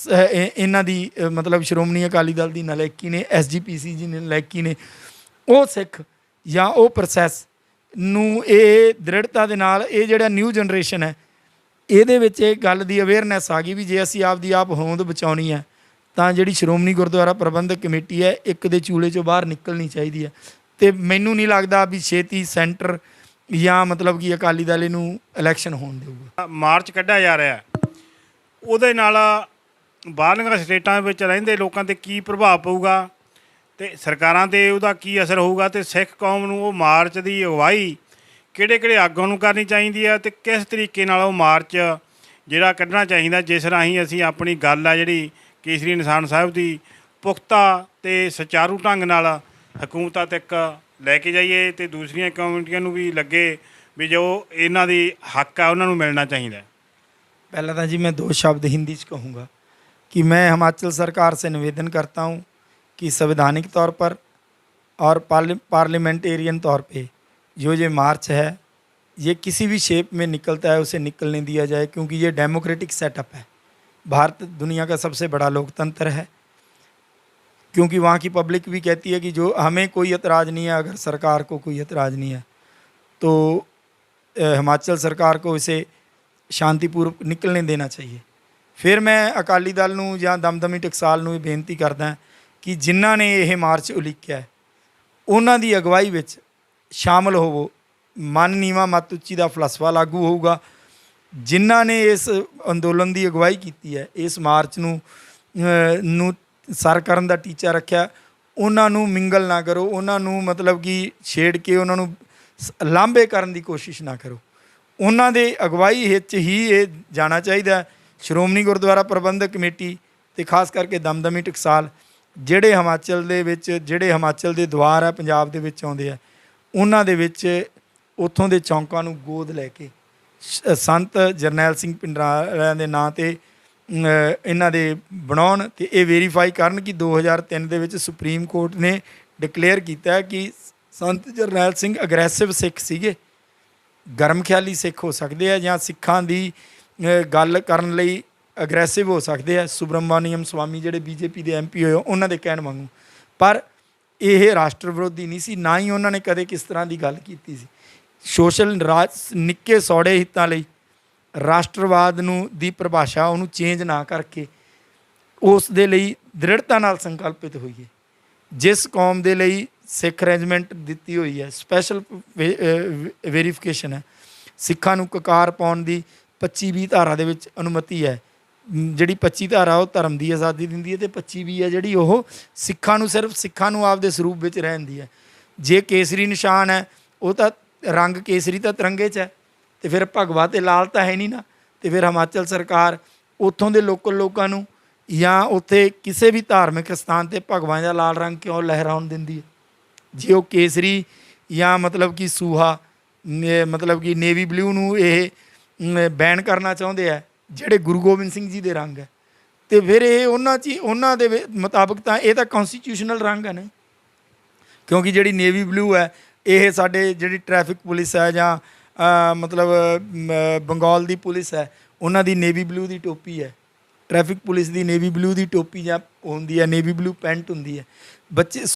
ਇਹਨਾਂ ਦੀ ਮਤਲਬ ਸ਼੍ਰੋਮਣੀ ਅਕਾਲੀ ਦਲ ਦੀ ਨਲਾਇਕੀ ਨੇ, SGPC ਜੀ ਨੇ ਨਲਾਇਕੀ ਨੇ, ਉਹ ਸਿੱਖ ਜਾਂ ਉਹ ਪ੍ਰੋਸੈਸ ਨੂੰ ਇਹ ਦ੍ਰਿੜਤਾ ਦੇ ਨਾਲ ਇਹ ਜਿਹੜਾ ਨਿਊ ਜਨਰੇਸ਼ਨ ਹੈ, ਇਹਦੇ ਵਿੱਚ ਇਹ ਗੱਲ ਦੀ ਅਵੇਅਰਨੈਸ ਆ ਗਈ ਵੀ ਜੇ ਅਸੀਂ ਆਪਦੀ ਆਪ ਹੋਂਦ ਬਚਾਉਣੀ ਹੈ ਤਾਂ ਜਿਹੜੀ ਸ਼੍ਰੋਮਣੀ ਗੁਰਦੁਆਰਾ ਪ੍ਰਬੰਧਕ ਕਮੇਟੀ ਹੈ, ਇੱਕ ਦੇ ਚੂਲੇ 'ਚੋਂ ਬਾਹਰ ਨਿਕਲਣੀ ਚਾਹੀਦੀ ਹੈ। ਅਤੇ ਮੈਨੂੰ ਨਹੀਂ ਲੱਗਦਾ ਵੀ ਛੇਤੀ ਸੈਂਟਰ ਜਾਂ ਮਤਲਬ ਕਿ ਅਕਾਲੀ ਦਲ ਇਹਨੂੰ ਇਲੈਕਸ਼ਨ ਹੋਣ ਦੇਊਗਾ।
ਮਾਰਚ ਕੱਢਿਆ ਜਾ ਰਿਹਾ, ਉਹਦੇ ਨਾਲ ਬਾਹਰਲੀਆਂ ਸਟੇਟਾਂ ਵਿੱਚ ਰਹਿੰਦੇ ਲੋਕਾਂ 'ਤੇ ਕੀ ਪ੍ਰਭਾਵ ਪਊਗਾ ਅਤੇ ਸਰਕਾਰਾਂ 'ਤੇ ਉਹਦਾ ਕੀ ਅਸਰ ਹੋਊਗਾ, ਅਤੇ ਸਿੱਖ ਕੌਮ ਨੂੰ ਉਹ ਮਾਰਚ ਦੀ ਅਗਵਾਈ ਕਿਹੜੇ ਆਗੂਆਂ ਨੂੰ ਕਰਨੀ ਚਾਹੀਦੀ ਹੈ, ਅਤੇ ਕਿਸ ਤਰੀਕੇ ਨਾਲ ਉਹ ਮਾਰਚ ਜਿਹੜਾ ਕੱਢਣਾ ਚਾਹੀਦਾ, ਜਿਸ ਰਾਹੀਂ ਅਸੀਂ ਆਪਣੀ ਗੱਲ ਆ ਜਿਹੜੀ ਕੇਸਰੀ ਨਿਸ਼ਾਨ ਸਾਹਿਬ ਦੀ ਪੁਖਤਾ ਅਤੇ ਸੁਚਾਰੂ ਢੰਗ ਨਾਲ ਹਕੂਮਤਾਂ ਤੱਕ ਲੈ ਕੇ ਜਾਈਏ ਤੇ ਦੂਸਰੀਆਂ ਕਮਿਊਨਿਟੀਆਂ ਨੂੰ ਵੀ ਲੱਗੇ ਵੀ ਜੋ ਇਹਨਾਂ ਦੀ ਹੱਕ ਆ ਉਹਨਾਂ ਨੂੰ ਮਿਲਣਾ ਚਾਹੀਦਾ ਹੈ।
पहला तो जी मैं 2 शब्द हिंदी च कहूँगा कि मैं हिमाचल सरकार से निवेदन करता हूँ कि संवैधानिक तौर पर और पार्लियामेंटेरियन तौर पे जो ये मार्च है ये किसी भी शेप में निकलता है उसे निकलने दिया जाए, क्योंकि ये डेमोक्रेटिक सेटअप है। भारत दुनिया का सबसे बड़ा लोकतंत्र है, क्योंकि वहाँ की पब्लिक भी कहती है कि जो हमें कोई एतराज़ नहीं है, अगर सरकार को कोई एतराज़ नहीं है तो हिमाचल सरकार को इसे शांतिपूर्वक निकलने देना चाहिए। फिर मैं अकाली दल नूं ਜਾਂ ਦਮਦਮੀ ਟਕਸਾਲ ਨੂੰ ਇਹ ਬੇਨਤੀ ਕਰਦਾ ਕਿ ਜਿਨ੍ਹਾਂ ਨੇ ਇਹ ਮਾਰਚ ਉਲੀਕਿਆ ਹੈ ਉਹਨਾਂ ਦੀ ਅਗਵਾਈ ਵਿੱਚ ਸ਼ਾਮਲ ਹੋਵੋ। ਮਨ ਨੀਵਾਂ ਮਤ ਉੱਚੀ ਦਾ ਫਲਸਫਾ ਲਾਗੂ ਹੋਊਗਾ। ਜਿਨ੍ਹਾਂ ਨੇ ਇਸ ਅੰਦੋਲਨ ਦੀ ਅਗਵਾਈ ਕੀਤੀ ਹੈ, ਇਸ ਮਾਰਚ ਨੂੰ ਸਰ ਕਰਨ ਦਾ ਟੀਚਾ ਰੱਖਿਆ, ਉਹਨਾਂ ਨੂੰ ਮਿੰਗਲ ਨਾ ਕਰੋ, ਉਹਨਾਂ ਨੂੰ ਮਤਲਬ ਕਿ ਛੇੜ ਕੇ ਉਹਨਾਂ ਨੂੰ ਲਾਂਭੇ ਕਰਨ ਦੀ ਕੋਸ਼ਿਸ਼ ਨਾ ਕਰੋ। ਉਹਨਾਂ ਦੇ ਅਗਵਾਈ ਵਿੱਚ ਹੀ ਇਹ ਜਾਣਾ ਚਾਹੀਦਾ। ਸ਼੍ਰੋਮਣੀ ਗੁਰਦੁਆਰਾ ਪ੍ਰਬੰਧਕ ਕਮੇਟੀ ਅਤੇ ਖਾਸ ਕਰਕੇ ਦਮਦਮੀ ਟਕਸਾਲ ਜਿਹੜੇ ਹਿਮਾਚਲ ਦੇ ਦੁਆਰ ਹੈ ਪੰਜਾਬ ਦੇ ਵਿੱਚ ਆਉਂਦੇ ਆ, ਉਹਨਾਂ ਦੇ ਵਿੱਚ ਉੱਥੋਂ ਦੇ ਚੌਂਕਾਂ ਨੂੰ ਗੋਦ ਲੈ ਕੇ ਸੰਤ ਜਰਨੈਲ ਸਿੰਘ ਪਿੰਡਰਾਲਿਆਂ ਦੇ ਨਾਂ 'ਤੇ ਇਹਨਾਂ ਦੇ ਬਣਾਉਣ ਅਤੇ ਇਹ ਵੈਰੀਫਾਈ ਕਰਨ ਕਿ 2003 ਦੇ ਵਿੱਚ ਸੁਪਰੀਮ ਕੋਰਟ ਨੇ ਡਿਕਲੇਅਰ ਕੀਤਾ ਕਿ ਸੰਤ ਜਰਨੈਲ ਸਿੰਘ ਅਗਰੈਸਿਵ ਸਿੱਖ ਸੀਗੇ, ਗਰਮ ਖਿਆਲੀ ਸਿੱਖ ਹੋ ਸਕਦੇ ਆ ਜਾਂ ਸਿੱਖਾਂ ਦੀ ਗੱਲ ਕਰਨ ਲਈ ਅਗਰੈਸਿਵ ਹੋ ਸਕਦੇ ਆ। ਸੁਬਰਮਨੀਅਮ ਸਵਾਮੀ ਜਿਹੜੇ BJP ਦੇ MP ਹੋਏ ਉਹਨਾਂ ਦੇ ਕਹਿਣ ਵਾਂਗੂ, ਪਰ ਇਹ ਰਾਸ਼ਟਰ ਵਿਰੋਧੀ ਨਹੀਂ ਸੀ, ਨਾ ਹੀ ਉਹਨਾਂ ਨੇ ਕਦੇ ਕਿਸ ਤਰ੍ਹਾਂ ਦੀ ਗੱਲ ਕੀਤੀ ਸੀ। ਸੋਸ਼ਲ ਨਿੱਕੇ ਸੌੜੇ ਹਿੱਤਾਂ ਲਈ ਰਾਸ਼ਟਰਵਾਦ ਨੂੰ ਦੀ ਪਰਿਭਾਸ਼ਾ ਉਹਨੂੰ ਚੇਂਜ ਨਾ ਕਰਕੇ ਉਸ ਦੇ ਲਈ ਦ੍ਰਿੜਤਾ ਨਾਲ ਸੰਕਲਪਿਤ ਹੋਈਏ। ਜਿਸ ਕੌਮ ਦੇ ਲਈ ਸਿੱਖ ਰੈਜੀਮੈਂਟ ਦਿੱਤੀ ਹੋਈ ਹੈ, ਸਪੈਸ਼ਲ ਵੈਰੀਫਿਕੇਸ਼ਨ ਹੈ, ਸਿੱਖਾਂ ਨੂੰ ਕਕਾਰ ਪਾਉਣ ਦੀ 25-20 ਧਾਰਾ ਦੇ ਵਿੱਚ ਅਨੁਮਤੀ ਹੈ। ਜਿਹੜੀ 25 ਧਾਰਾ ਉਹ ਧਰਮ ਦੀ ਆਜ਼ਾਦੀ ਦਿੰਦੀ ਹੈ ਅਤੇ 25 ਹੈ ਜਿਹੜੀ ਉਹ ਸਿੱਖਾਂ ਨੂੰ ਸਿਰਫ ਸਿੱਖਾਂ ਨੂੰ ਆਪਦੇ ਸਰੂਪ ਵਿੱਚ ਰਹਿਣ ਦੀ ਹੈ। ਜੇ ਕੇਸਰੀ ਨਿਸ਼ਾਨ ਹੈ ਉਹ ਤਾਂ ਰੰਗ ਕੇਸਰੀ ਤਾਂ ਤਿਰੰਗੇ 'ਚ ਹੈ, ਅਤੇ ਫਿਰ ਭਗਵਾ ਅਤੇ ਲਾਲ ਤਾਂ ਹੈ ਨਹੀਂ ਨਾ। ਅਤੇ ਫਿਰ ਹਿਮਾਚਲ ਸਰਕਾਰ ਉੱਥੋਂ ਦੇ ਲੋਕਲ ਲੋਕਾਂ ਨੂੰ ਜਾਂ ਉੱਥੇ ਕਿਸੇ ਵੀ ਧਾਰਮਿਕ ਸਥਾਨ 'ਤੇ ਭਗਵਾ ਜਾਂ ਲਾਲ ਰੰਗ ਕਿਉਂ ਲਹਿਰਾਉਣ ਦਿੰਦੀ ਹੈ? ਜੇ ਉਹ ਕੇਸਰੀ ਜਾਂ ਮਤਲਬ ਕਿ ਸੂਹਾ ਮਤਲਬ ਕਿ ਨੇਵੀ ਬਲੂ ਨੂੰ ਇਹ ਬੈਨ ਕਰਨਾ ਚਾਹੁੰਦੇ ਆ ਜਿਹੜੇ ਗੁਰੂ ਗੋਬਿੰਦ ਸਿੰਘ ਜੀ ਦੇ ਰੰਗ ਹੈ, ਅਤੇ ਫਿਰ ਇਹ ਉਹਨਾਂ ਦੇ ਮੁਤਾਬਕ ਤਾਂ ਇਹ ਤਾਂ ਕੌਨਸਟੀਟਿਊਸ਼ਨਲ ਰੰਗ ਹੈ ਨਾ, ਕਿਉਂਕਿ ਜਿਹੜੀ ਨੇਵੀ ਬਲੂ ਹੈ ਇਹ ਸਾਡੇ ਜਿਹੜੀ ਟ੍ਰੈਫਿਕ ਪੁਲਿਸ ਹੈ ਜਾਂ ਮਤਲਬ ਬੰਗਾਲ ਦੀ ਪੁਲਿਸ ਹੈ ਉਹਨਾਂ ਦੀ ਨੇਵੀ ਬਲੂ ਦੀ ਟੋਪੀ ਹੈ। ਟ੍ਰੈਫਿਕ ਪੁਲਿਸ ਦੀ ਨੇਵੀ ਬਲੂ ਦੀ ਟੋਪੀ ਜਾਂ ਹੁੰਦੀ ਹੈ, ਨੇਵੀ ਬਲੂ ਪੈਂਟ ਹੁੰਦੀ ਹੈ। ਬੱਚੇ